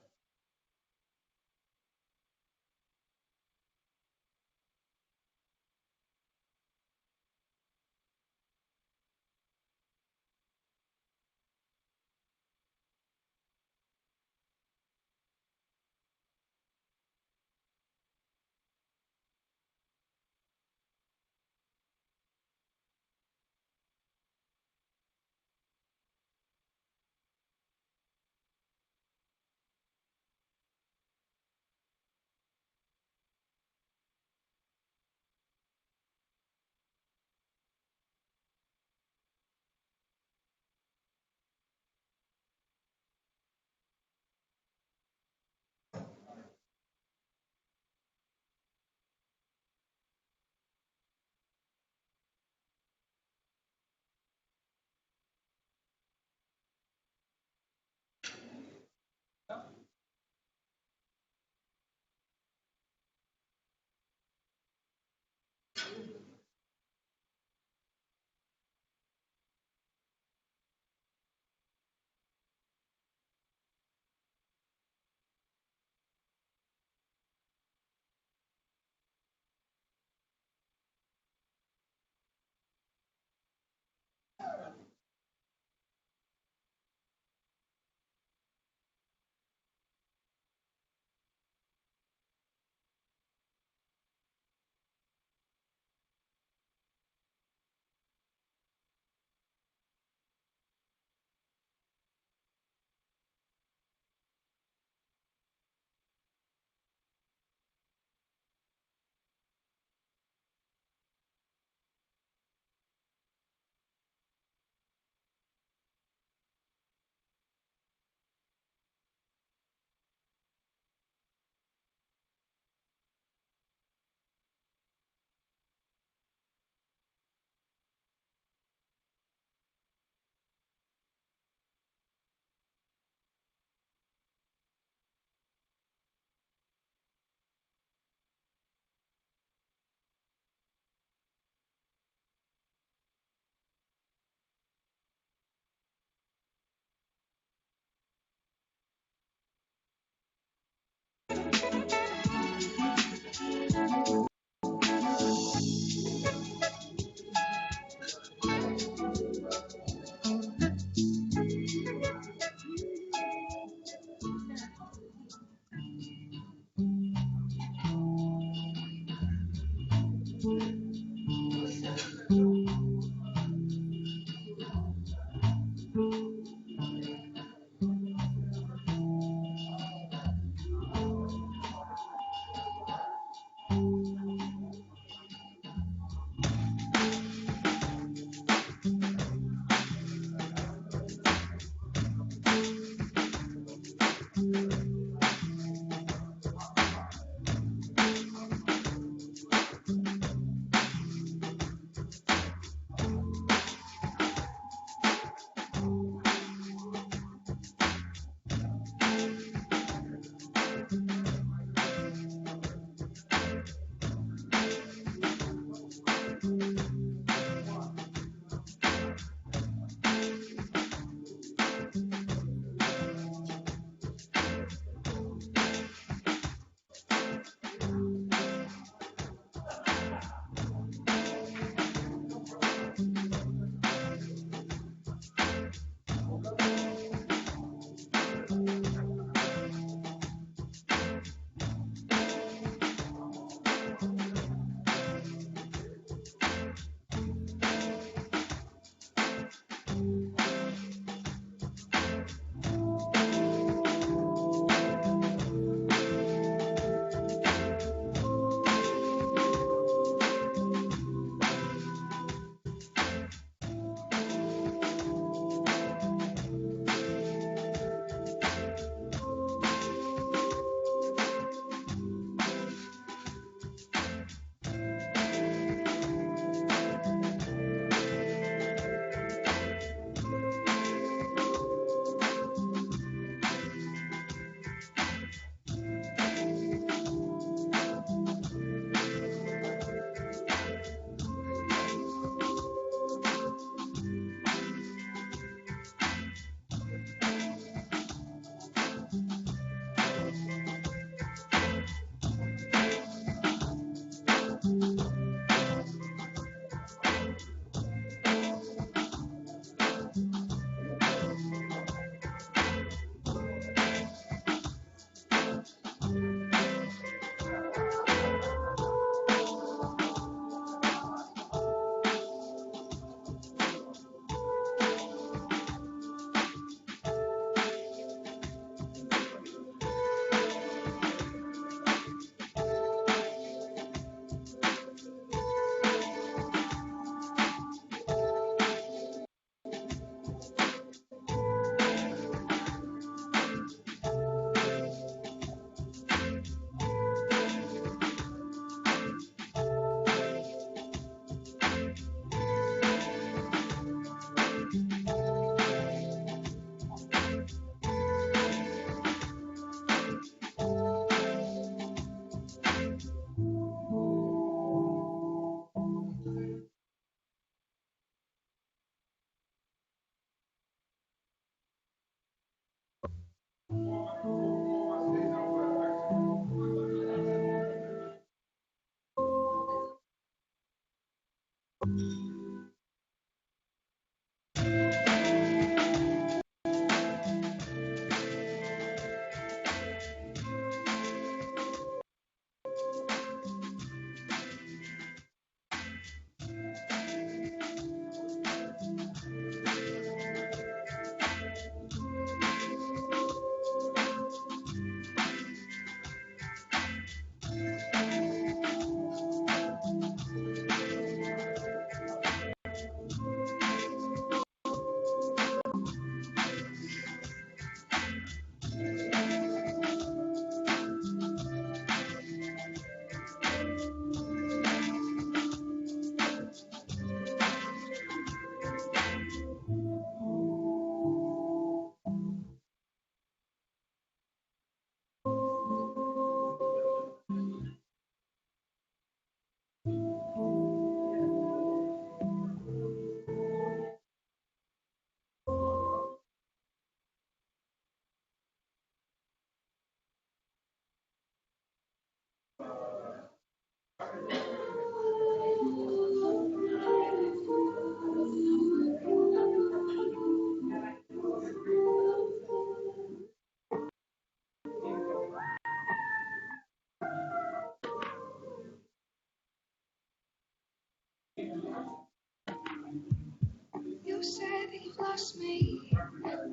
you've lost me.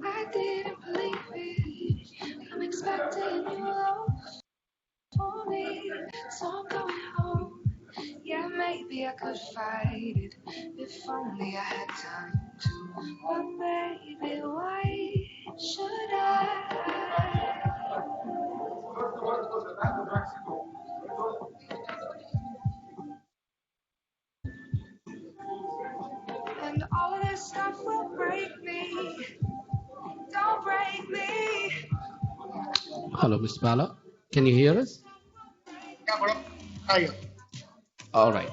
I didn't believe it. I'm expecting you lost for me, so I'm going home. Yeah, maybe I could fight it if only I had time to. But baby, why should I? And all of this stuff will break me. Don't break me. Hello, Mr. Bala. Can you hear us? Yeah, bro. Hi. All right.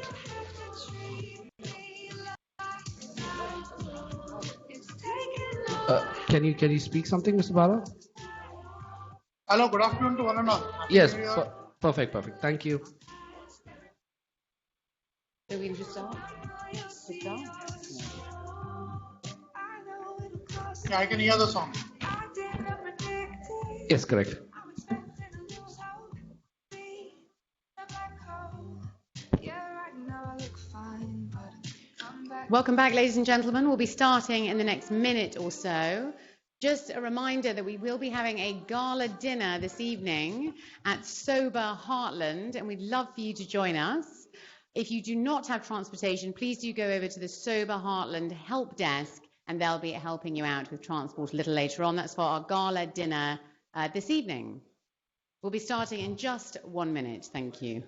Can you speak something, Mr. Bala? Hello, good afternoon to one and all. Yes. Perfect. Thank you. So we can just start? Yeah, I can hear the song. Yes, correct. Welcome back, ladies and gentlemen. We'll be starting in the next minute or so. Just a reminder that we will be having a gala dinner this evening at Sober Heartland, and we'd love for you to join us. If you do not have transportation, please do go over to the Sober Heartland help desk, and they'll be helping you out with transport a little later on. That's for our gala dinner this evening. We'll be starting in just 1 minute. Thank you.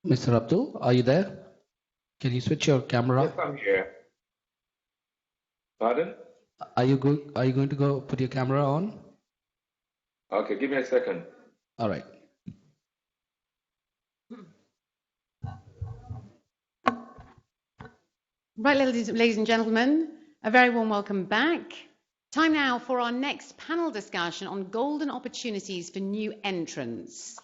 Mr. Abdul, are you there? Can you switch your camera? Yes, I'm here. Pardon? Are you going to go put your camera on? Okay, give me a second. All right. Right, ladies and gentlemen, a very warm welcome back. Time now for our next panel discussion on golden opportunities for new entrants.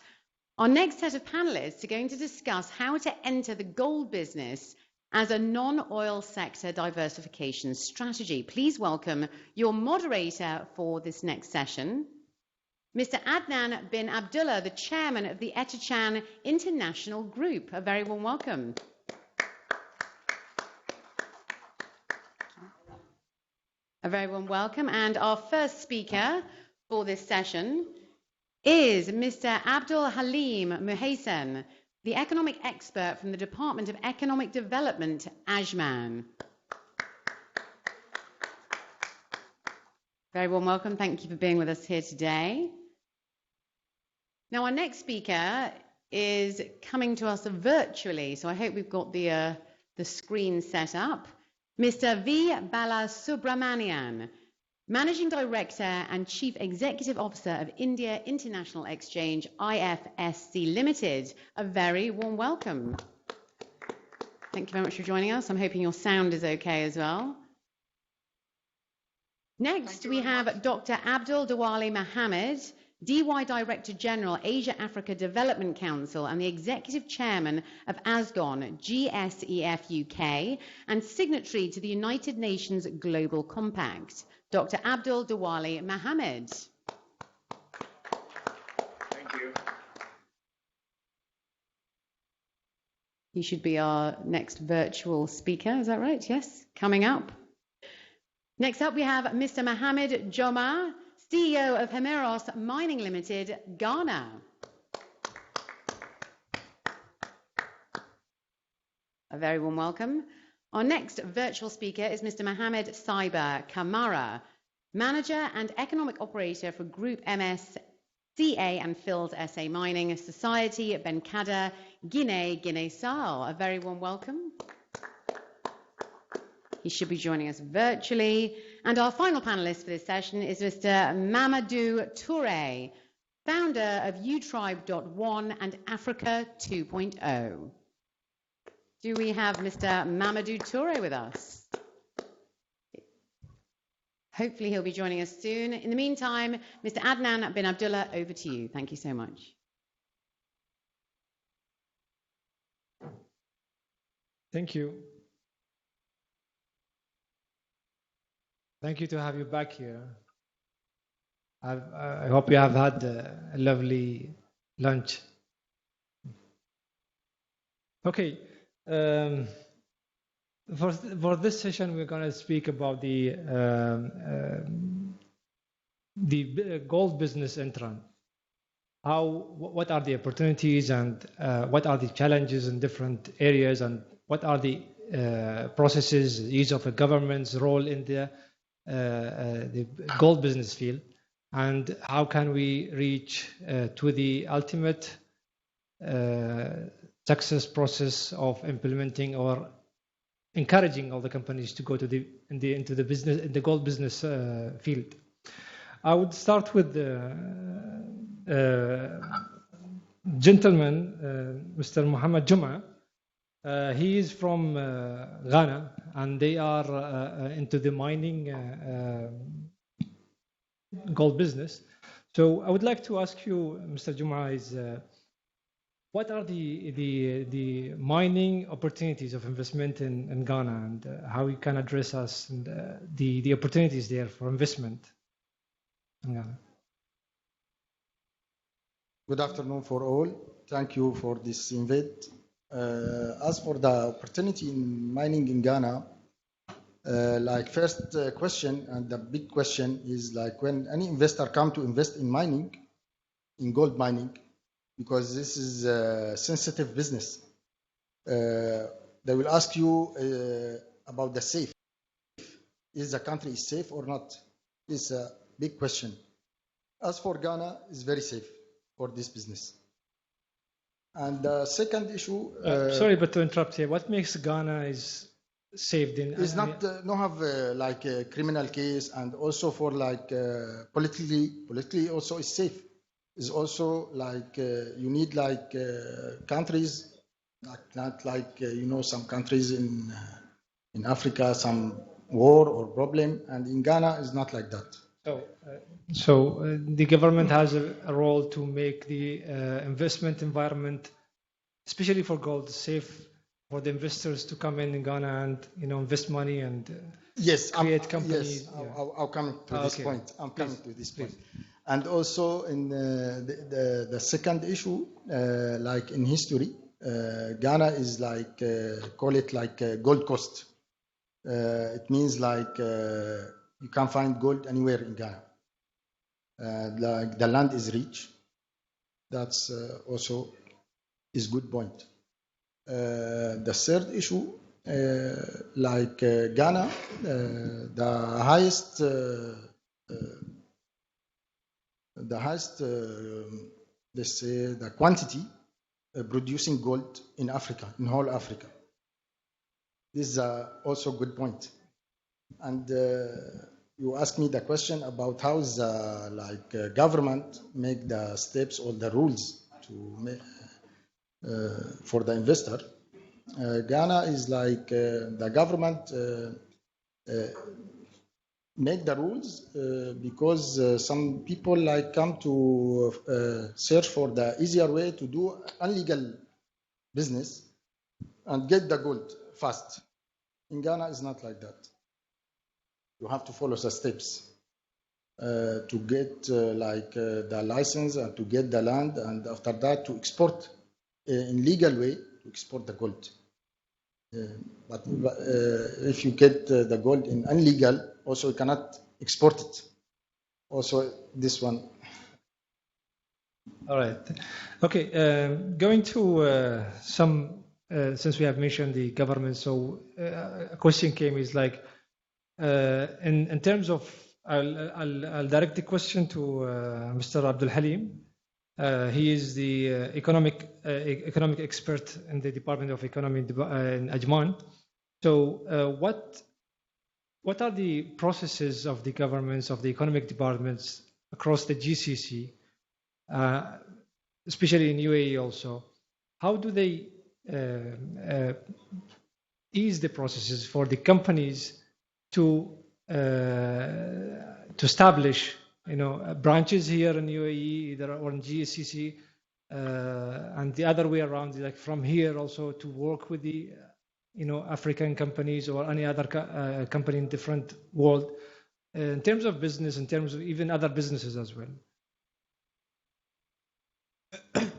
Our next set of panelists are going to discuss how to enter the gold business as a non-oil sector diversification strategy. Please welcome your moderator for this next session, Mr. Adnan bin Abdullah, the chairman of the Etachan International Group. A very warm welcome. A very warm welcome. And our first speaker for this session is Mr. Abdul Halim Muhaysen, the economic expert from the Department of Economic Development, Ajman. Very warm welcome. Thank you for being with us here today. Now, our next speaker is coming to us virtually, so I hope we've got the screen set up. Mr. V. Balasubramanian, Managing Director and Chief Executive Officer of India International Exchange, IFSC Limited. A very warm welcome. Thank you very much for joining us. I'm hoping your sound is okay as well. Next, we have Dr. Abdul Diwali Mohammed, DY Director General, Asia Africa Development Council and the Executive Chairman of ASGON, GSEF UK, and signatory to the United Nations Global Compact. Dr. Abdul Diwali Mohammed. Thank you. He should be our next virtual speaker, is that right? Yes, coming up. Next up, we have Mr. Mohammed Joma, CEO of Hemeros Mining Limited, Ghana. A very warm welcome. Our next virtual speaker is Mr. Mohammed Saiba Kamara, Manager and Economic Operator for Group MS CA and Field SA Mining Society at Benkada, Guinea-Bissau. A very warm welcome. He should be joining us virtually. And our final panelist for this session is Mr. Mamadou Toure, founder of utribe.one and Africa 2.0. Do we have Mr. Mamadou Toure with us? Hopefully he'll be joining us soon. In the meantime, Mr. Adnan bin Abdullah, over to you. Thank you so much. Thank you. Thank you to have you back here. I hope you have had a lovely lunch. Okay. For this session, we're going to speak about the gold business in Iran. What are the opportunities and what are the challenges in different areas, and what are the processes, use of a government's role in the gold business field, and how can we reach to the ultimate success process of implementing or encouraging all the companies to go to into the gold business field. I would start with the gentleman, Mr. Muhammad Juma. He is from Ghana, and they are into the mining gold business. So I would like to ask you, Mr. Juma, what are the mining opportunities of investment in Ghana, and how we can address us and the opportunities there for investment in Ghana? Good afternoon for all. Thank you for this invite. As for the opportunity in mining in Ghana, like first question, and the big question is like when any investor come to invest in mining, in gold mining, because this is a sensitive business. They will ask you about the safe. Is the country safe or not? It's a big question. As for Ghana, it's very safe for this business. And the second issue... sorry, but to interrupt here, what makes Ghana is safe? It's not have like a criminal case, and also for like politically also is safe. Is also like you need like countries, not like you know, some countries in Africa, some war or problem, and in Ghana is not like that. So the government has a role to make the investment environment, especially for gold, safe for the investors to come in Ghana and invest money and create companies. Yes, I'll come to this point. I'm coming to this point. And also in the second issue, like in history, Ghana is like call it like gold coast. It means like you can find gold anywhere in Ghana. Like the land is rich. That's also is good point. The third issue, like Ghana, the highest, let's say the quantity producing gold in Africa, in whole Africa. This is also a good point. And you asked me the question about how is like government make the steps or the rules to make, for the investor. Ghana is like the government make the rules because some people like come to search for the easier way to do illegal business and get the gold fast. In Ghana, it's not like that. You have to follow the steps to get like the license and to get the land, and after that to export in legal way to export the gold. But if you get the gold in illegal, also you cannot export it. Also this one. All right. Okay. Going to some, since we have mentioned the government, so a question came is like, in terms of, I'll direct the question to Mr. Abdul Halim. He is the economic expert in the Department of Economy in Ajman. So what are the processes of the governments, of the economic departments across the GCC, especially in UAE also? How do they ease the processes for the companies to establish, branches here in UAE, either or in GCC, and the other way around, like from here also to work with the African companies or any other company in different world, in terms of business, in terms of even other businesses as well?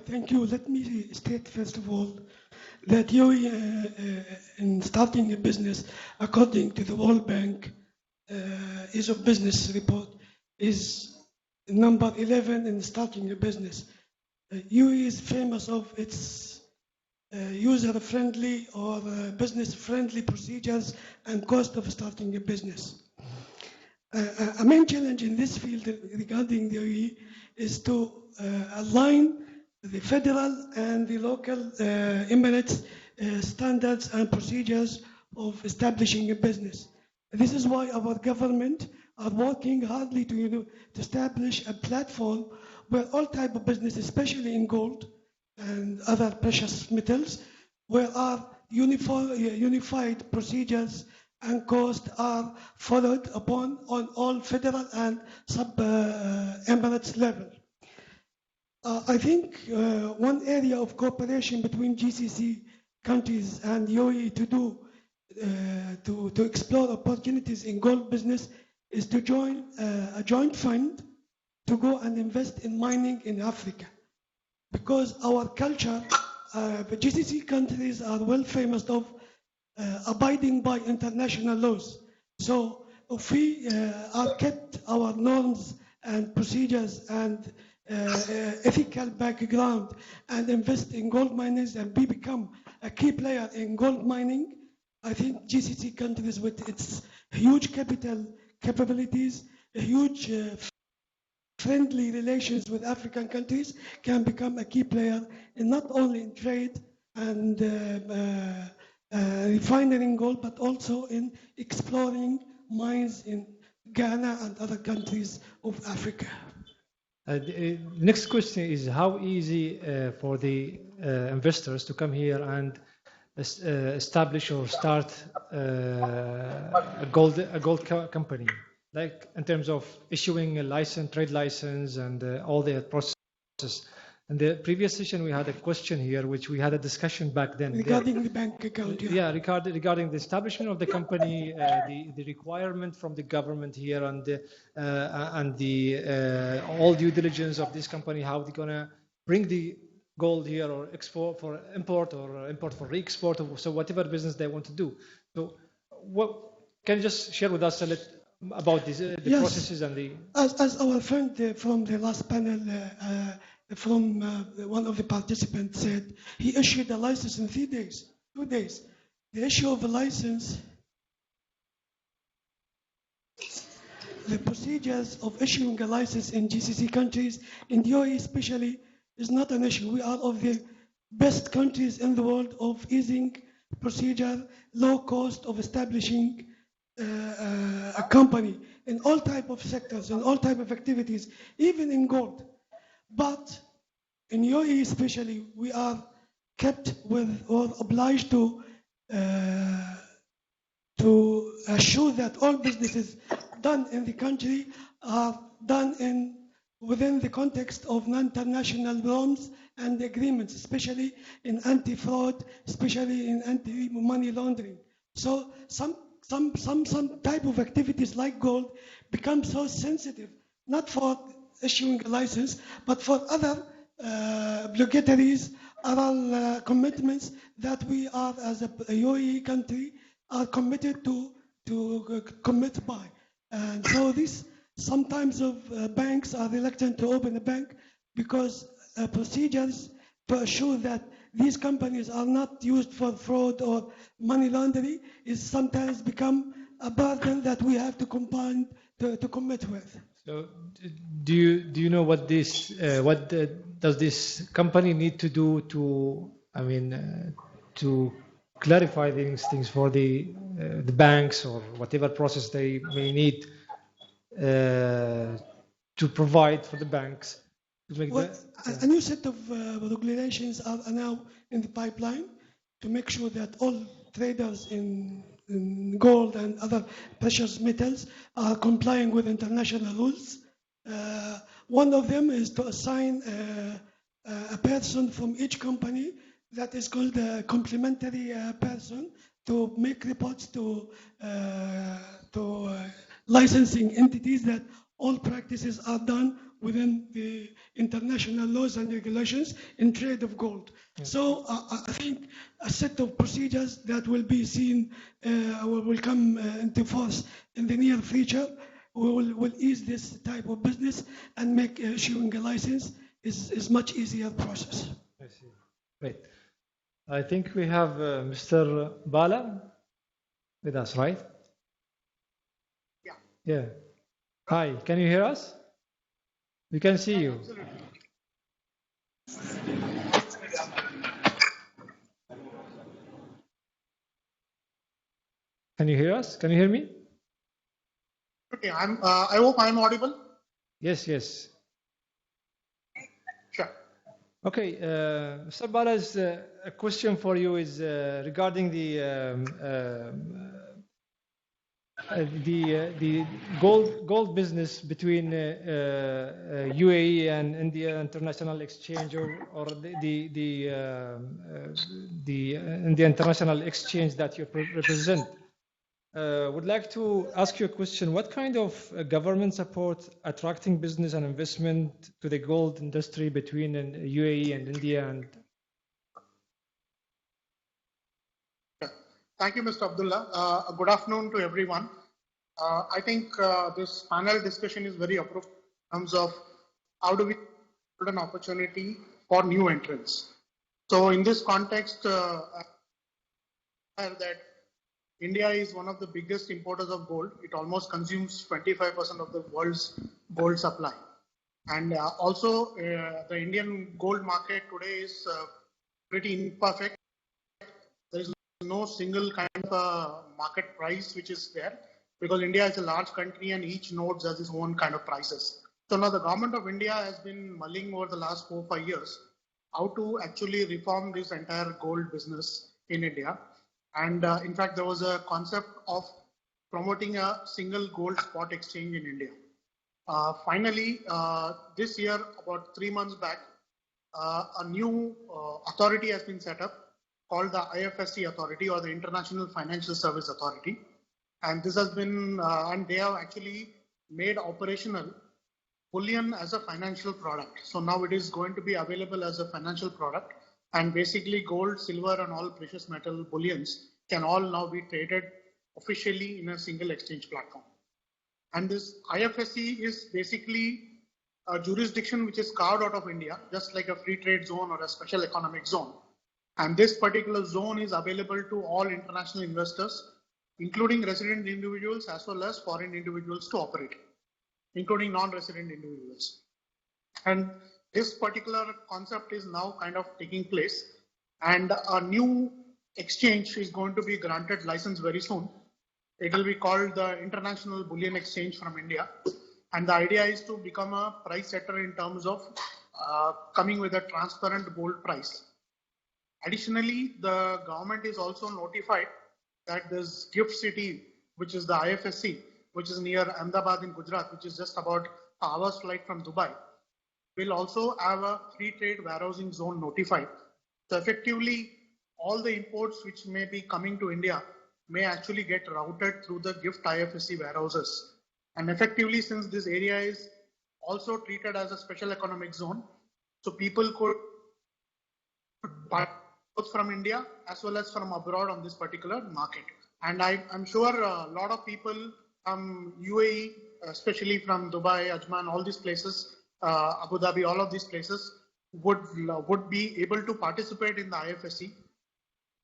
Thank you. Let me state first of all that UAE, in starting a business, according to the World Bank Ease of Business report, is number 11 in starting a business. UAE is famous of its user-friendly or business-friendly procedures and cost of starting a business. A main challenge in this field regarding the UAE is to align the federal and the local Emirates standards and procedures of establishing a business. This is why our government are working hardly to establish a platform where all type of business, especially in gold and other precious metals, where our unified procedures and costs are followed upon on all federal and sub-Emirates level. I think one area of cooperation between GCC countries and UAE to explore opportunities in gold business is to join a joint fund to go and invest in mining in Africa. Because our culture, the GCC countries are well famous of abiding by international laws. So if we are kept our norms and procedures and ethical background and invest in gold miners and become a key player in gold mining, I think GCC countries with its huge capital capabilities, huge friendly relations with African countries can become a key player in not only in trade and refining gold, but also in exploring mines in Ghana and other countries of Africa. The next question is how easy for the investors to come here and establish or start a gold company, like in terms of issuing a license, trade license, and all the processes. In the previous session, we had a question here, which we had a discussion back then. Regarding the bank account. Yeah, regarding the establishment of the company, the requirement from the government here, and the all due diligence of this company, how they're gonna bring the gold here or export for import or import for re-export, so whatever business they want to do. So, what can you just share with us a little about this, the yes. processes and the? As our friend from the last panel. From one of the participants said, he issued a license in 2 days. The issue of a license, the procedures of issuing a license in GCC countries, in the UAE especially, is not an issue. We are of the best countries in the world of easing procedure, low cost of establishing a company in all type of sectors, in all type of activities, even in gold. But in UAE especially, we are kept with or obliged to assure that all businesses done in the country are done within the context of international norms and agreements, especially in anti-fraud, especially in anti-money laundering. So some type of activities like gold become so sensitive, not for issuing a license, but for other obligatories, other commitments that we are as a UAE country are committed to commit by. And so this sometimes of banks are reluctant to open a bank because procedures to assure that these companies are not used for fraud or money laundering is sometimes become a burden that we have to combine to commit with. So, do you know what this does this company need to do to clarify these things for the banks or whatever process they may need to provide for the banks to make Well, a new set of regulations are now in the pipeline to make sure that all traders in gold and other precious metals are complying with international rules. One of them is to assign a person from each company that is called a complementary person to make reports to licensing entities that all practices are done within the international laws and regulations in trade of gold. So I think a set of procedures that will be seen will come into force in the near future will ease this type of business and make issuing a license is much easier process. I see. Great. I think we have Mr. Bala with us, right? Yeah. Yeah. Hi, can you hear us? We can see you. Can you hear us? Can you hear me? Okay, I hope I'm audible. Yes, yes. Sure. Okay, Mr. Bala's a question for you is regarding the gold business between UAE and India International Exchange or in the international exchange that you represent. Would like to ask you a question. What kind of government support attracting business and investment to the gold industry between UAE and India? And thank you, Mr. Abdullah. Good afternoon to everyone. I think this panel discussion is very appropriate in terms of how do we build an opportunity for new entrants. So in this context, that India is one of the biggest importers of gold. It almost consumes 25% of the world's gold supply. And also the Indian gold market today is pretty imperfect. There is no single kind of market price which is there because India is a large country and each node has its own kind of prices. So now the government of India has been mulling over the last 4 or 5 years how to actually reform this entire gold business in India. And in fact, there was a concept of promoting a single gold spot exchange in India. Finally, this year, about 3 months back, a new authority has been set up called the IFSC Authority or the International Financial Service Authority. And this has been, and they have actually made operational bullion as a financial product. So now it is going to be available as a financial product. And basically gold, silver and all precious metal bullions can all now be traded officially in a single exchange platform. And this IFSC is basically a jurisdiction which is carved out of India, just like a free trade zone or a special economic zone. And this particular zone is available to all international investors, including resident individuals as well as foreign individuals to operate, including non-resident individuals. And this particular concept is now kind of taking place, and a new exchange is going to be granted license very soon. It will be called the International Bullion Exchange from India. And the idea is to become a price setter in terms of coming with a transparent gold price. Additionally, the government is also notified that this gift city, which is the IFSC, which is near Ahmedabad in Gujarat, which is just about an hour's flight from Dubai, will also have a free trade warehousing zone notified. So effectively, all the imports which may be coming to India may actually get routed through the gift IFSC warehouses. And effectively, since this area is also treated as a special economic zone, so people could buy both from India as well as from abroad on this particular market. And I'm sure a lot of people from UAE, especially from Dubai, Ajman, all these places, Abu Dhabi, all of these places would be able to participate in the IFSC.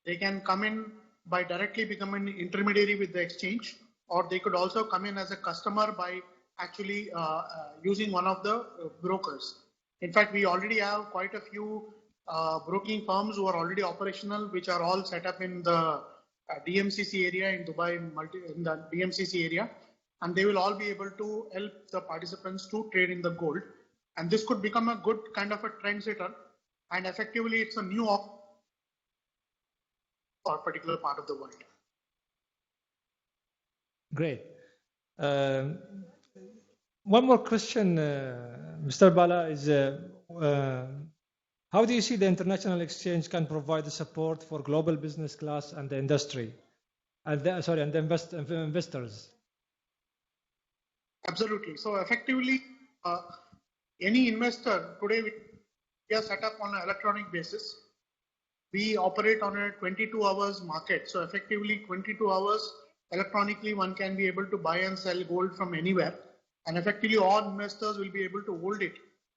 They can come in by directly becoming an intermediary with the exchange, or they could also come in as a customer by actually using one of the brokers. In fact, we already have quite a few broking firms who are already operational, which are all set up in the DMCC area in Dubai, in the DMCC area, and they will all be able to help the participants to trade in the gold. And this could become a good kind of a trend setter, and effectively it's a new for a particular part of the world. Great. One more question, Mr. Bala, is how do you see the international exchange can provide the support for global business class and the industry, and the investors? Absolutely. So effectively, any investor today, we are set up on an electronic basis. We operate on a 22 hours market. So effectively 22 hours electronically, one can be able to buy and sell gold from anywhere. And effectively all investors will be able to hold it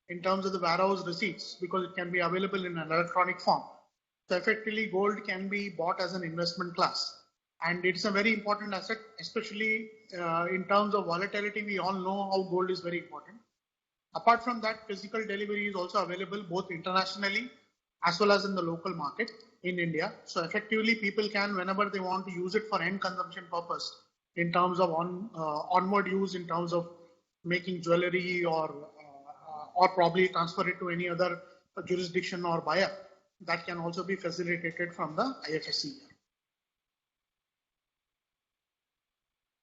in terms of the warehouse receipts, because it can be available in an electronic form. So effectively gold can be bought as an investment class. And it's a very important asset, especially in terms of volatility. We all know how gold is very important. Apart from that, physical delivery is also available both internationally as well as in the local market in India. So effectively people can, whenever they want to use it for end consumption purpose, in terms of onward use, in terms of making jewelry or probably transfer it to any other jurisdiction or buyer, that can also be facilitated from the IFSC.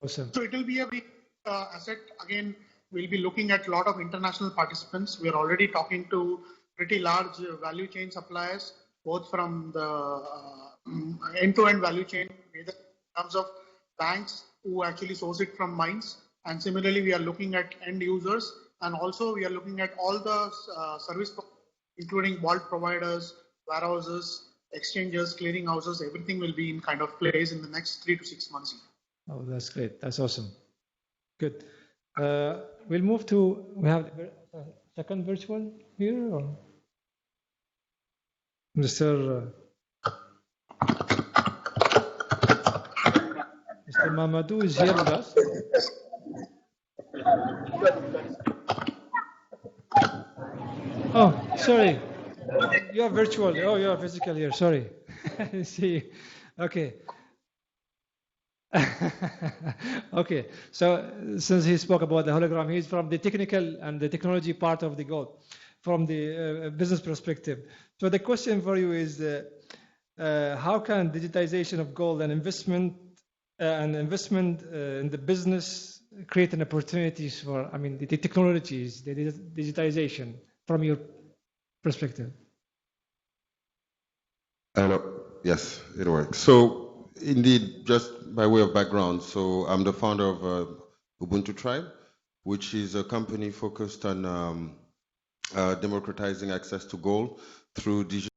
Awesome. So it will be a big asset. Again, we'll be looking at a lot of international participants. We are already talking to pretty large value chain suppliers, both from the end-to-end value chain, either in terms of banks who actually source it from mines. And similarly, we are looking at end users, and also we are looking at all the service, including vault providers, warehouses, exchanges, clearing houses. Everything will be in kind of place in the next 3 to 6 months. Oh, that's great. That's awesome. Good. We'll move to, we have second virtual here, or Mr. Mamadou is here with us. Oh, sorry. You are virtual. Oh, you are physical here. Sorry. I see. Okay. Okay, so since he spoke about the hologram, he's from the technical and the technology part of the gold, from the business perspective. So the question for you is, how can digitization of gold and investment in the business create an opportunities for, I mean, the technologies, the digitization from your perspective? Yes, it works. So indeed, just by way of background, so I'm the founder of Ubuntu Tribe, which is a company focused on democratizing access to gold through digital